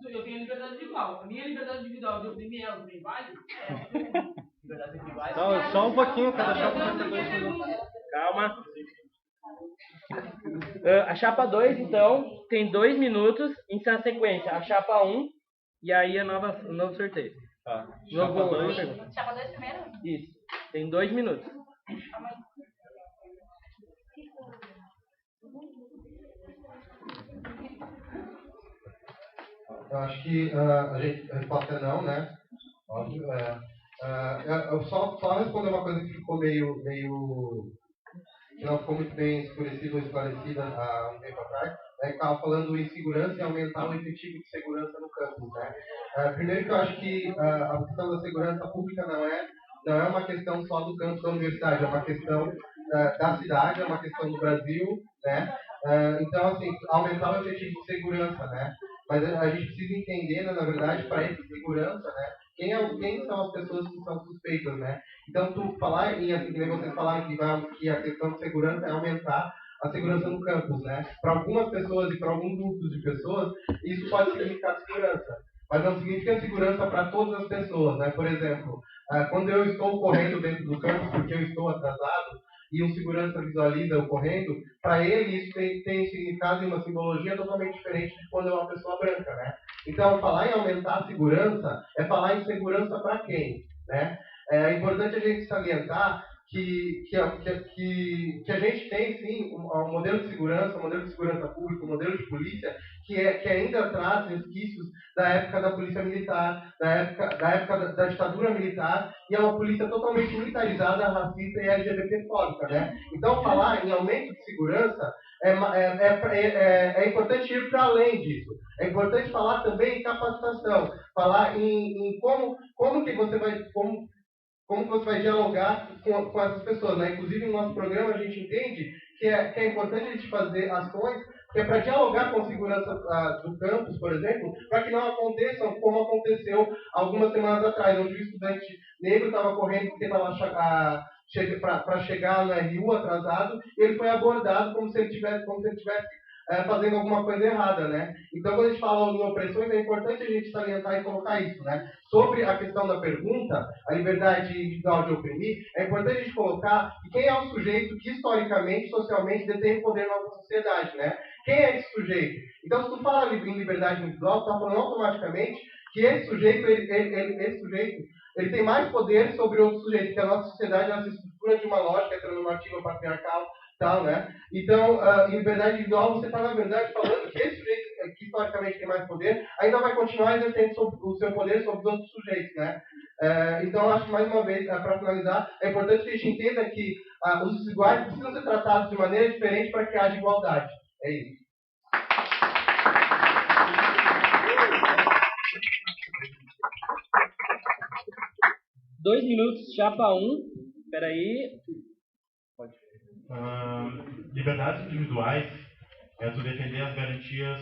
Eu tenho a liberdade individual. A minha liberdade individual de oprimir ela também vale? Liberdade individual. Não, só um pouquinho, cada chapa vai ter 2 minutos. Calma. A chapa 2, então, tem 2 minutos em sua sequência. A chapa 1 e aí o novo sorteio. Tá. Chapa 2. Chapa 2 primeiro? Isso. Tem 2 minutos. Eu acho que a resposta é não, né? Óbvio. Eu só responder uma coisa que ficou meio que não ficou muito bem escurecida ou esclarecida há um tempo atrás, que estava falando em segurança e aumentar o efetivo de segurança no campus, né? Primeiro que eu acho que a questão da segurança pública não é uma questão só do campus da universidade, é uma questão da cidade, é uma questão do Brasil, né? Então, assim, aumentar o efetivo de segurança, né? Mas a gente precisa entender, né, na verdade, para essa segurança, né? Quem são as pessoas que são suspeitas, né? Então, tu falar vocês falaram que a questão de segurança é aumentar a segurança no campus, né? Para algumas pessoas e para alguns grupos de pessoas, isso pode significar segurança. Mas não significa segurança para todas as pessoas, né? Por exemplo, quando eu estou correndo dentro do campus porque eu estou atrasado, e um segurança visualiza eu correndo, para ele isso tem um significado e uma simbologia totalmente diferente de quando é uma pessoa branca, né? Então, falar em aumentar a segurança é falar em segurança para quem, né? É importante a gente salientar que a gente tem, sim, um modelo de segurança pública, um modelo de polícia que ainda traz resquícios da época da polícia militar, da época da ditadura militar, e é uma polícia totalmente militarizada, racista e LGBTfóbica, né? Então, falar em aumento de segurança é importante ir para além disso. É importante falar também em capacitação, falar em como que você vai dialogar com essas pessoas, né? Inclusive, no nosso programa, a gente entende que é importante a gente fazer ações que é para dialogar com a segurança do campus, por exemplo, para que não aconteçam como aconteceu algumas semanas atrás, onde o estudante negro estava correndo porque estava para chegar no RU atrasado, e ele foi abordado como se ele tivesse fazendo alguma coisa errada, né? Então, quando a gente fala em opressões, é importante a gente salientar e colocar isso, né? Sobre a questão da pergunta, a liberdade individual de oprimir, é importante a gente colocar que quem é o sujeito que, historicamente, socialmente, detém o poder na nossa sociedade, né? Quem é esse sujeito? Então, se tu fala em liberdade individual, tu está falando automaticamente que esse sujeito, ele tem mais poder sobre outro sujeito, porque a nossa sociedade ela se estrutura de uma lógica heteronormativa patriarcal, tal, né? Então, em liberdade individual, você está, na verdade, falando que esse sujeito que historicamente tem mais poder ainda vai continuar exercendo o seu poder sobre os outros sujeitos, né? Então, acho que, mais uma vez, para finalizar, é importante que a gente entenda que os desiguais precisam ser tratados de maneira diferente para que haja igualdade. É isso. Dois minutos, chapa 1. Peraí. Liberdades individuais é tu defender as garantias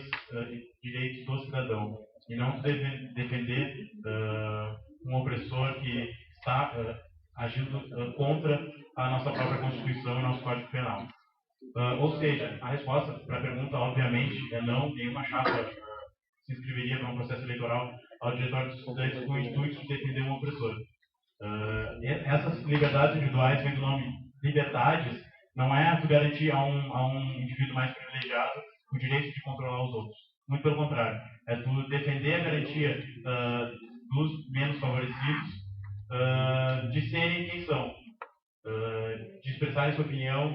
e direitos do cidadão e não tu defender um opressor que está agindo contra a nossa própria Constituição e nosso Código Penal. Ou seja, a resposta para a pergunta, obviamente, é não. Nenhuma chapa se inscreveria para um processo eleitoral ao diretório dos estudantes com o intuito de defender um opressor. Essas liberdades individuais vêm do nome liberdades. Não é tu garantir a um indivíduo mais privilegiado o direito de controlar os outros. Muito pelo contrário. É tu defender a garantia dos menos favorecidos, de serem quem são, de expressarem sua opinião,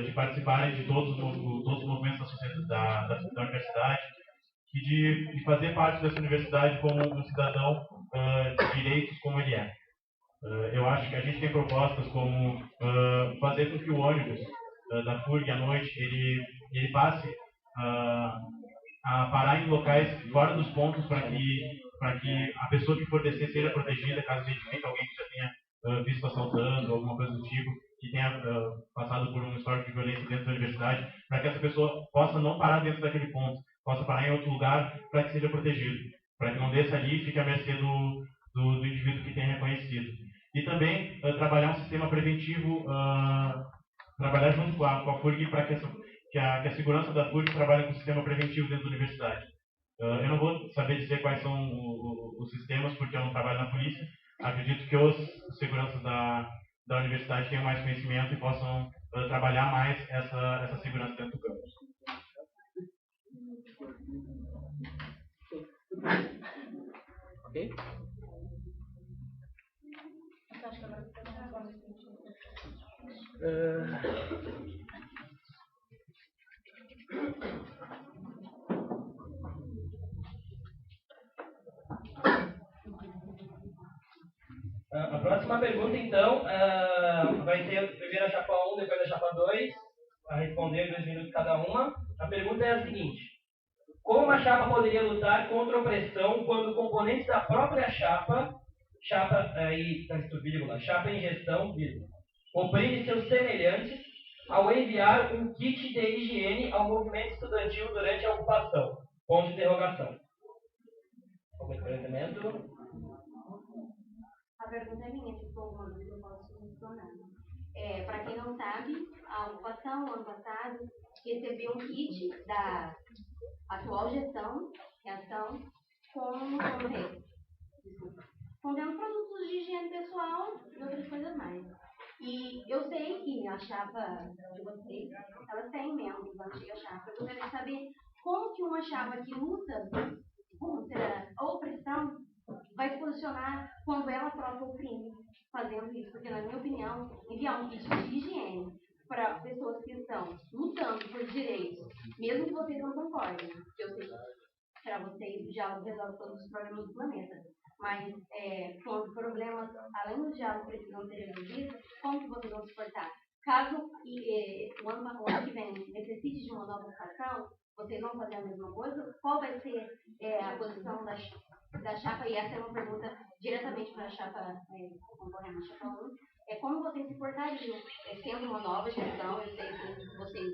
de participarem de todos os movimentos da sociedade, da universidade, e de fazer parte dessa universidade como um cidadão de direitos como ele é. Eu acho que a gente tem propostas como fazer com que o ônibus da FURG à noite ele passe a parar em locais fora dos pontos para que a pessoa que for descer seja protegida caso identifique alguém que já tenha visto assaltando, alguma coisa do tipo, que tenha passado por um histórico de violência dentro da universidade, para que essa pessoa possa não parar dentro daquele ponto, possa parar em outro lugar para que seja protegido, para que não desça ali e fique à mercê do indivíduo que tenha reconhecido. E também trabalhar um sistema preventivo, trabalhar junto com a FURG para que a segurança da FURG trabalhe com o sistema preventivo dentro da universidade. Eu não vou saber dizer quais são os sistemas, porque eu não trabalho na polícia. Acredito que os seguranças da universidade tenham mais conhecimento e possam trabalhar mais essa segurança dentro do campus. Ok? A próxima pergunta, então, vai ter primeiro a chapa 1, depois a chapa 2, a responder 2 minutos cada uma. A pergunta é a seguinte: como uma chapa poderia lutar contra a opressão quando componentes da própria chapa em gestão, oprime seus semelhantes ao enviar um kit de higiene ao movimento estudantil durante a ocupação? Ponto de interrogação. Algum esclarecimento? A pergunta é minha, se for uma dúvida eu posso mencionar. Para quem não sabe, a ocupação, ano passado, recebeu um kit da atual gestão, reação, contendo produtos de higiene pessoal e outras coisas mais. E eu sei que a chapa de vocês, elas têm membros da antiga chapa. Eu gostaria de saber como que uma chapa que luta contra a opressão vai se posicionar quando ela própria oprime fazendo isso. Porque, na minha opinião, enviar um kit de higiene para pessoas que estão lutando por direitos, mesmo que vocês não concordem, que eu sei que para vocês já resolve todos os problemas do planeta, mas quando problemas, além dos diálogos, precisam ser resolvidos, como que vocês vão suportar? Caso o ano que vem necessite de uma nova ocupação, vocês vão fazer a mesma coisa? Qual vai ser a posição da chapa? E essa é uma pergunta diretamente para a chapa concorrente, a chapa 1. Como vocês se portariam, sendo uma nova gestão? Eu sei que vocês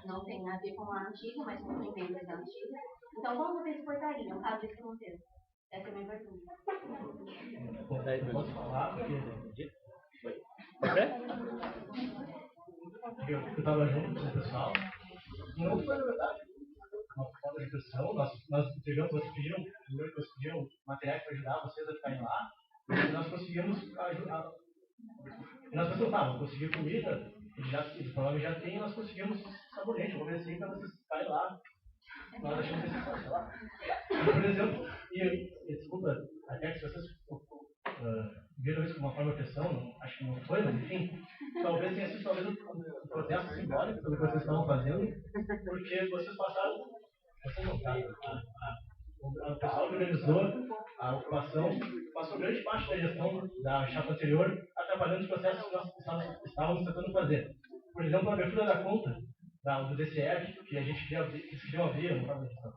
não têm a ver com a antiga, mas não têm membros da antiga. Então, como vocês se portariam, caso isso aconteça? Essa é a minha pergunta. Posso falar? Eu estava junto com o pessoal. Não foi verdade. Uma falta de pressão. Nós entregamos, vocês pediram materiais para ajudar vocês a ficarem lá. E nós conseguimos ajudar. E nós pensamos, vamos conseguir comida, o programa já tem, nós conseguimos sabonete, vamos ver assim, para vocês ficarem lá. Nós achamos esse lá. Por exemplo, desculpa, até que se vocês viram isso como uma forma de pressão, acho que não foi, mas enfim, talvez tenha sido um protesto simbólico pelo que vocês estavam fazendo, porque vocês passaram, vocês não sabem, o pessoal que organizou a ocupação passou grande parte da gestão da chapa anterior atrapalhando os processos que nós estávamos tentando fazer. Por exemplo, a abertura da conta do DCF, que a gente queria abrir no caso da gestão,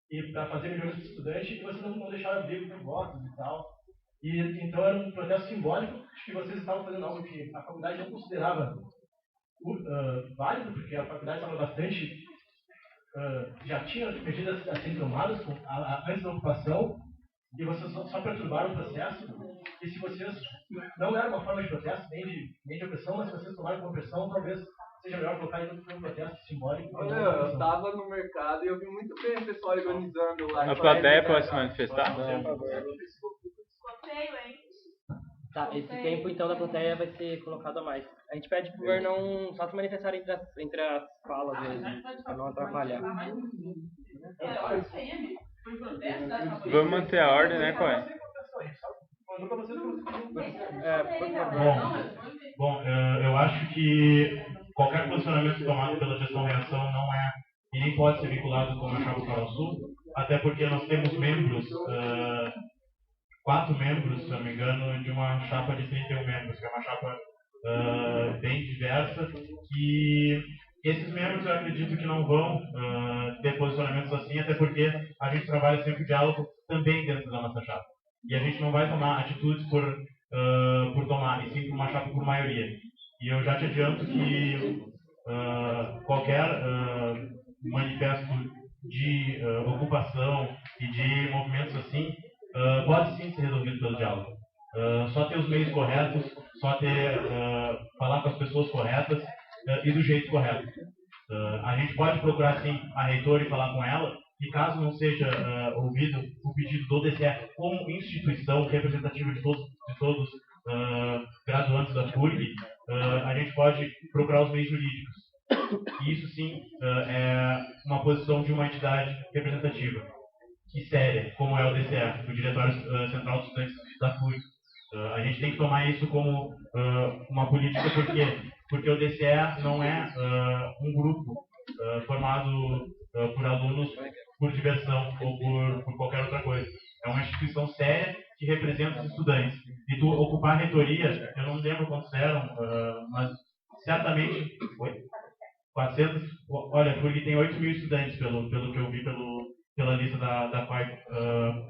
e para fazer melhorias para o estudante, e vocês não deixaram abrir por votos e tal. E então era um processo simbólico que vocês estavam fazendo algo que a faculdade não considerava válido, porque a faculdade estava bastante. Já tinha medidas assim tomadas antes da ocupação, e vocês só perturbaram o processo. E se vocês não era uma forma de protesto, nem de opressão, mas se vocês tomaram como opressão, talvez seja melhor colocar isso como um protesto simbólico. Olha, eu estava no mercado e eu vi muito bem o pessoal organizando lá. A plateia pode se manifestar? Tá, esse tempo então da plateia vai ser colocado a mais. A gente pede pro ver não só se manifestar entre as falas mesmo, pra não atrapalhar. Vamos manter a ordem, né, Coé? Bom, eu acho que qualquer posicionamento tomado pela gestão-reação não é e nem pode ser vinculado com a Chapa Farol Sul, até porque nós temos membros, 4 membros, se não me engano, de uma chapa de 31 membros, que é uma chapa bem diversa, que esses membros eu acredito que não vão ter posicionamentos assim, até porque a gente trabalha sempre o diálogo também dentro da nossa chapa. E a gente não vai tomar atitudes por tomar, e sim por uma chapa por maioria. E eu já te adianto que qualquer manifesto de ocupação e de movimentos assim pode sim ser resolvido pelo diálogo. Só ter os meios corretos, só ter falar com as pessoas corretas e do jeito correto. A gente pode procurar sim a reitora e falar com ela, e caso não seja ouvido o pedido do DCE como instituição representativa de todos graduantes da FURG, a gente pode procurar os meios jurídicos. E isso sim é uma posição de uma entidade representativa e séria, como é o DCE, o Diretório Central dos Estudantes da FURG. A gente tem que tomar isso como uma política, porque o DCE não é um grupo formado por alunos por diversão ou por qualquer outra coisa. É uma instituição séria que representa os estudantes. E tu ocupar a reitoria, eu não lembro quantos eram, mas certamente 400. Olha, porque tem 8 mil estudantes, pelo que eu vi pela lista da PAI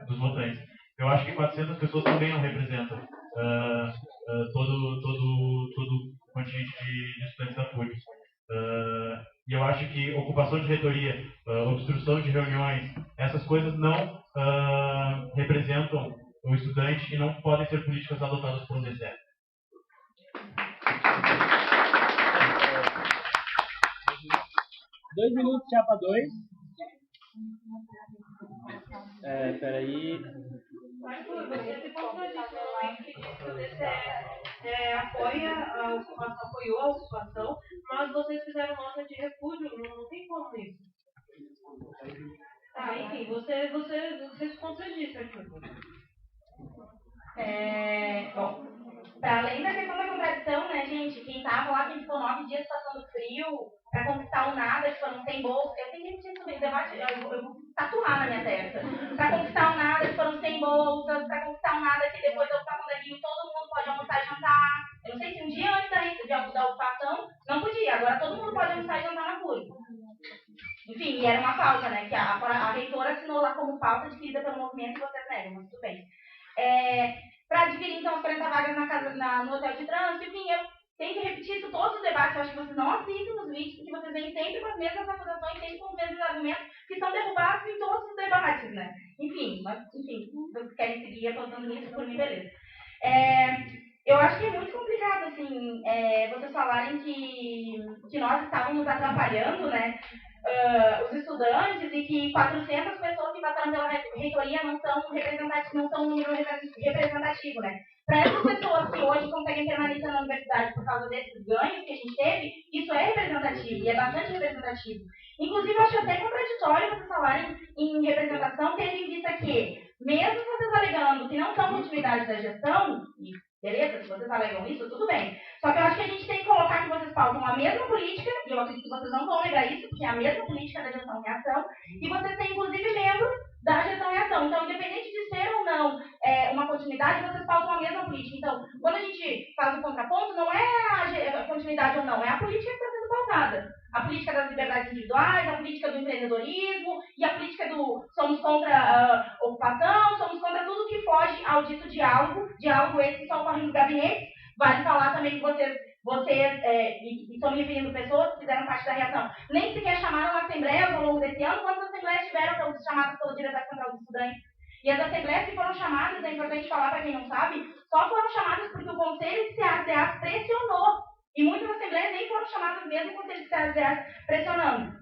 dos votantes. Eu acho que 400 pessoas também não representam todo o contingente de estudantes da FURG. E eu acho que ocupação de reitoria, obstrução de reuniões, essas coisas não representam o estudante e não podem ser políticas adotadas por um DCE. Dois minutos, chapa 2. Peraí. Você se contradisse no link que disse que o DCE apoiou a ocupação, mas vocês fizeram nota de repúdio, não tem como isso. Tá, enfim, você se contradisse aqui. Bom, para além da questão da contradição, né, gente, quem tava lá, quem ficou 9 dias passando frio, para conquistar o nada, tipo, não tem bolsa, eu tenho que repetir sobre o debate, eu vou tatuar na minha testa. Para conquistar o nada, que foram sem bolsas, para conquistar o nada, que depois da ocupação da Rio, todo mundo pode almoçar e jantar. Eu não sei se um dia antes da ocupação, não podia, agora todo mundo pode almoçar e jantar na FURG. Enfim, e era uma pauta, né, que a reitora assinou lá como pauta adquirida pelo movimento e vocês negam, mas tudo bem. Para adquirir, então, as 40 vagas no hotel de trânsito, enfim, eu tenho que repetir isso todos os debates. Eu acho que vocês não assistem nos vídeos, porque vocês vêm sempre com as mesmas acusações, sempre com os mesmos argumentos, que são derrubados em todos os debates, né? Enfim, se vocês querem seguir apontando nisso, por mim, beleza. Eu acho que é muito complicado, assim, vocês falarem que nós estávamos atrapalhando, né, os estudantes e que 400 pessoas que passaram pela reitoria não são um número representativo, né? Para essas pessoas que hoje conseguem permanecer na universidade por causa desses ganhos que a gente teve, isso é representativo e é bastante representativo. Inclusive, eu acho até contraditório vocês falarem em representação, tendo em vista que, mesmo vocês alegando que não são continuidade da gestão, e beleza, se vocês alegam isso, tudo bem. Só que eu acho que a gente tem que colocar que vocês pautam a mesma política, e eu acredito que vocês não vão negar isso, porque é a mesma política da gestão e ação, e vocês têm, inclusive, membros da gestão e ação. Então, independente de ser ou não uma continuidade, vocês pautam a mesma política. Então, quando a gente faz o contraponto, não é a continuidade ou não, é a política que está sendo pautada. A política das liberdades individuais, a política do empreendedorismo e a política do somos contra a ocupação, somos contra tudo que foge ao dito diálogo esse que só ocorre nos gabinetes. Vale falar também que vocês e estou me referindo pessoas que fizeram parte da reação, nem sequer chamaram assembleias ao longo desse ano. Quantas assembleias tiveram chamadas pelo Diretório Central dos Estudantes? E as assembleias que foram chamadas, é importante falar para quem não sabe, só foram chamadas porque o Conselho de CACEAS pressionou. E muitas assembleias nem foram chamadas mesmo com o Conselho de CACEAS pressionando.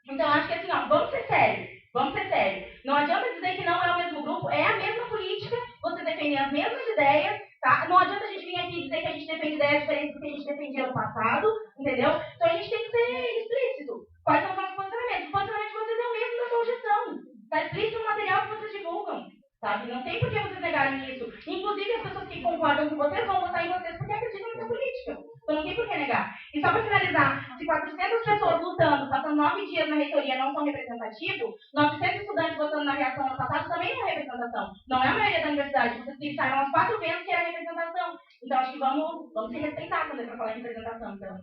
Então, acho que assim, vamos ser sérios. Não adianta dizer que não é o mesmo grupo, é a mesma política, você defende as mesmas ideias, tá? Não adianta a gente vir aqui dizer que a gente defende ideias diferentes do que a gente defendia no passado, entendeu? Então, a gente tem que ser explícito. Quais são os nossos posicionamentos? O posicionamento de vocês é o mesmo da sua gestão. Está explícito no material que vocês divulgam, sabe? Não tem por que vocês negarem isso. Inclusive, inclusive as pessoas que concordam com vocês vão votar em vocês porque acreditam nessa política. Então não tem por que negar. E só para finalizar, se 400 pessoas lutando, passando 9 dias na reitoria não são representativos, 900 estudantes votando na reação ano passado também não é representação. Não é a maioria da universidade. Vocês pensaram as 4 vezes que era representação. Então acho que vamos se respeitar quando é para falar em representação. Então.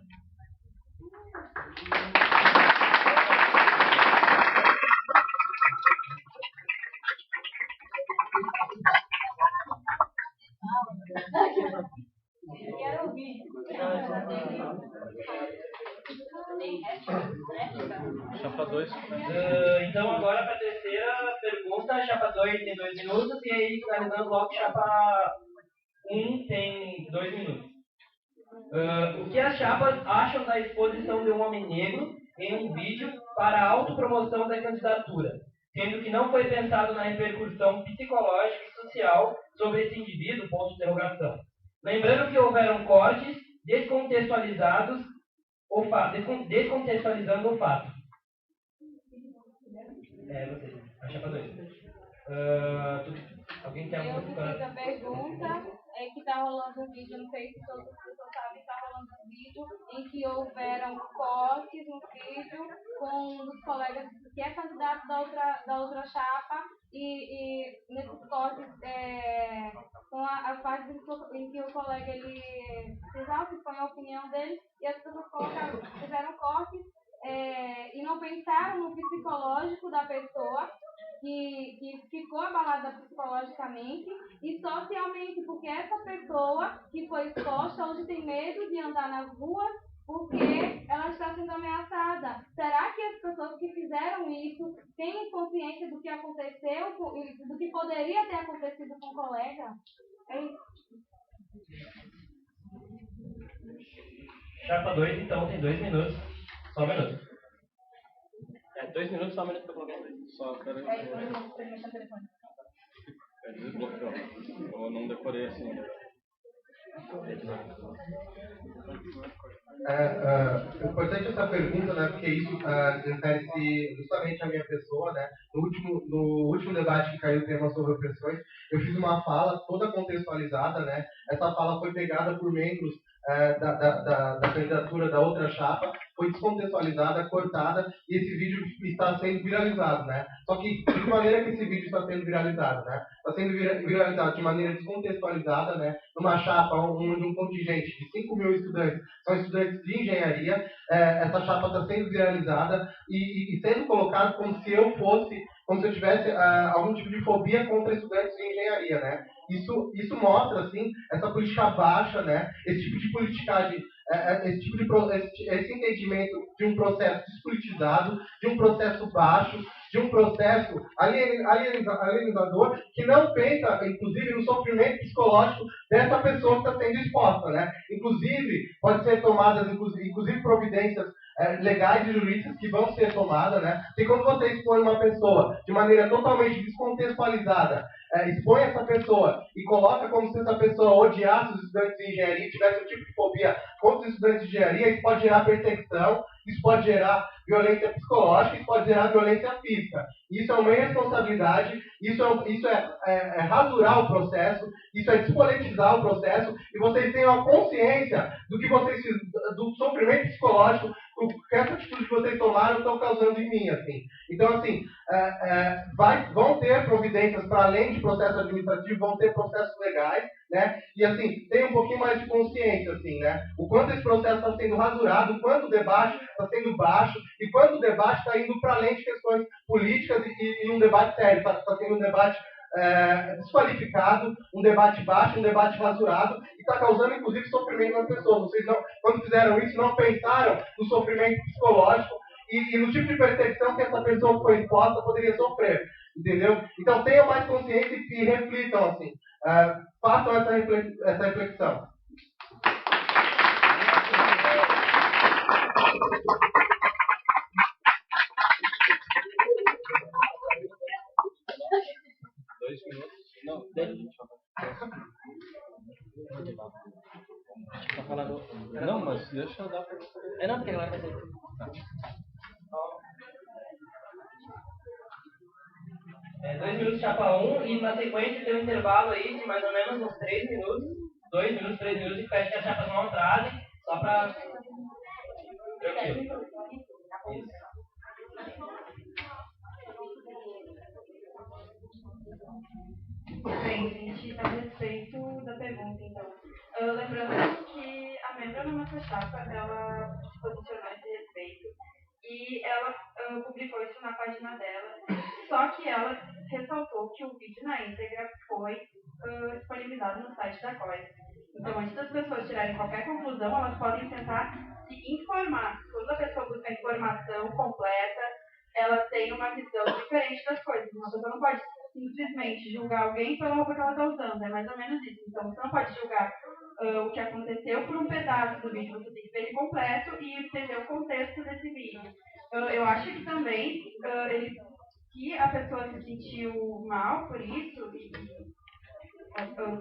Quero ouvir. Chapa 2. Então agora para a terceira pergunta, chapa 2 tem 2 minutos e aí finalizando logo chapa 1 tem 2 minutos. O que as chapas acham da exposição de um homem negro em um vídeo para a autopromoção da candidatura, sendo que não foi pensado na repercussão psicológica e social sobre esse indivíduo, ponto de interrogação. Lembrando que houveram cortes descontextualizando o fato. Você, a chapa 2. Alguém quer Eu fiz a pergunta, é que está rolando um vídeo, não sei se todas as pessoas sabem, está rolando um vídeo em que houveram cortes no vídeo com um dos colegas que é candidato da outra chapa e nesses cortes com as partes em que o colega ele expõe a opinião dele e as pessoas fizeram cortes e não pensaram no psicológico da pessoa que ficou abalada psicologicamente e socialmente, porque essa pessoa que foi exposta hoje tem medo de andar nas ruas porque ela está sendo ameaçada. Será que as pessoas que fizeram isso têm consciência do que aconteceu, do que poderia ter acontecido com o colega? É isso. Chapa 2, então, tem 2 minutos. Só um minuto. 2 minutos, só um minuto para colocar. Só, peraí. Desbloqueou. Eu não decorei assim. É importante essa pergunta, né? Porque isso refere-se justamente à minha pessoa, né? No último debate que caiu o tema sobre opressões, eu fiz uma fala toda contextualizada, né? Essa fala foi pegada por membros da candidatura da outra chapa, foi descontextualizada, cortada, e esse vídeo está sendo viralizado, né? Só que de que maneira que esse vídeo está sendo viralizado, né? Está sendo viralizado de maneira descontextualizada, né? Numa chapa onde um contingente de 5 mil estudantes são estudantes de engenharia, essa chapa está sendo viralizada e sendo colocado como se eu tivesse algum tipo de fobia contra estudantes de engenharia, né? Isso mostra, assim, essa política baixa, né? Esse tipo de politicagem, esse entendimento de um processo despolitizado, de um processo baixo, de um processo alienador, que não pensa, inclusive, no sofrimento psicológico dessa pessoa que está sendo exposta, né? Inclusive, pode ser tomadas, inclusive providências legais e jurídicas que vão ser tomadas, né? Porque quando você expõe uma pessoa de maneira totalmente descontextualizada, expõe essa pessoa e coloca como se essa pessoa odiasse os estudantes de engenharia, tivesse um tipo de fobia contra os estudantes de engenharia, isso pode gerar perseguição, isso pode gerar violência psicológica, isso pode gerar violência física. Isso é uma irresponsabilidade, isso é rasurar o processo, isso é despolitizar o processo, e vocês tenham a consciência do sofrimento psicológico que essa atitude que vocês tomaram estão causando em mim, assim. Então, assim, vão ter providências para além de processo administrativo, vão ter processos legais, né? E, assim, tem um pouquinho mais de consciência, assim, né? O quanto esse processo está sendo rasurado, o quanto o debate está sendo baixo, e quanto o debate está indo para além de questões políticas e um debate sério, está sendo um debate desqualificado, um debate baixo, um debate rasurado, e está causando, inclusive, sofrimento nas pessoas. Vocês, quando fizeram isso, não pensaram no sofrimento psicológico e no tipo de perseguição que essa pessoa que foi exposta poderia sofrer, entendeu? Então, tenham mais consciência e reflitam, assim, façam essa reflexão. Não, deixa eu tá falando. Não, mas deixa eu dar pra você. Não, porque agora vai ser. 2 minutos chapa 1 e na sequência tem um intervalo aí de mais ou menos uns 3 minutos. 2 minutos, 3 minutos e fecha que as chapas não atrasem, só pra... Tranquilo. Bem, gente, a respeito da pergunta, então. Lembrando que a membra da nossa chapa, ela se posicionou a esse respeito e ela publicou isso na página dela, só que ela ressaltou que o vídeo na íntegra foi disponibilizado no site da COIS. Então, antes das pessoas tirarem qualquer conclusão, elas podem tentar se informar. Quando a pessoa busca a informação completa, ela tem uma visão diferente das coisas. Uma pessoa não pode simplesmente julgar alguém pela roupa que ela está usando. É mais ou menos isso. Então, você não pode julgar o que aconteceu por um pedaço do vídeo. Você tem que ver ele completo e entender o contexto desse vídeo. Eu acho que também, que a pessoa se sentiu mal por isso,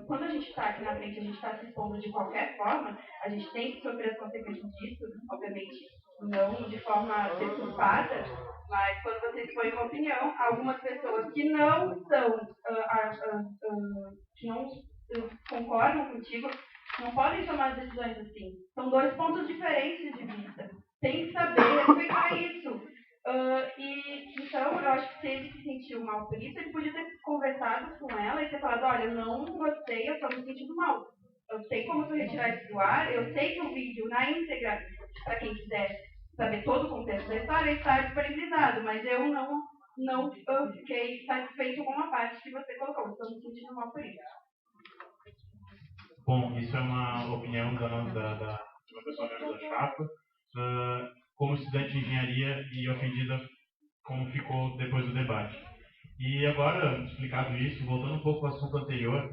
quando a gente está aqui na frente, a gente está se expondo de qualquer forma, a gente tem que sofrer as consequências disso, obviamente não de forma deturpada, mas quando você expõe uma opinião, algumas pessoas que não são, que não concordam contigo, não podem tomar decisões assim. São dois pontos diferentes de vista. Tem que saber respeitar isso. Então, eu acho que se ele se sentiu mal por isso, ele podia ter conversado com ela e ter falado, olha, eu não gostei, eu estou me sentindo mal. Eu sei como tu retirar isso do ar, eu sei que o vídeo na íntegra, para quem quiser saber todo o contexto da história, está disponibilizado, mas eu não fiquei satisfeito com uma parte que você colocou, estou me sentindo mal por isso. Bom, isso é uma opinião de uma pessoa membro da chapa. Como estudante de engenharia e ofendida como ficou depois do debate. E agora, explicado isso, voltando um pouco ao assunto anterior,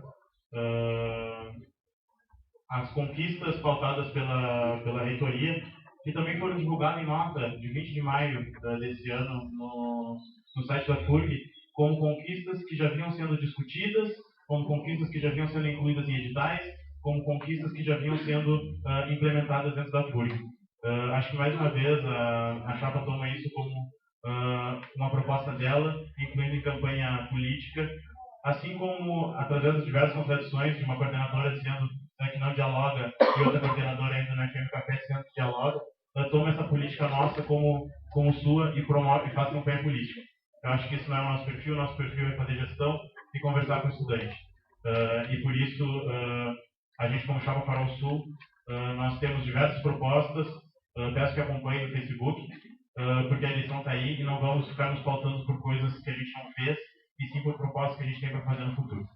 as conquistas pautadas pela reitoria, que também foram divulgadas em nota de 20 de maio desse ano no site da FURG, como conquistas que já vinham sendo discutidas, como conquistas que já vinham sendo incluídas em editais, como conquistas que já vinham sendo implementadas dentro da FURG. Acho que mais uma vez a chapa toma isso como uma proposta dela, incluindo em campanha política, assim como através das diversas contradições de uma coordenadora dizendo que não dialoga e outra coordenadora ainda no FM Café dizendo que dialoga, ela toma essa política nossa como sua e promove e faz campanha política. Eu acho que isso não é o nosso perfil é fazer gestão e conversar com o estudante. E por isso, a gente como Chapa Farol Sul, nós temos diversas propostas. Peço que acompanhe no Facebook, porque a eleição está aí e não vamos ficar nos pautando por coisas que a gente não fez, e sim por propostas que a gente tem para fazer no futuro.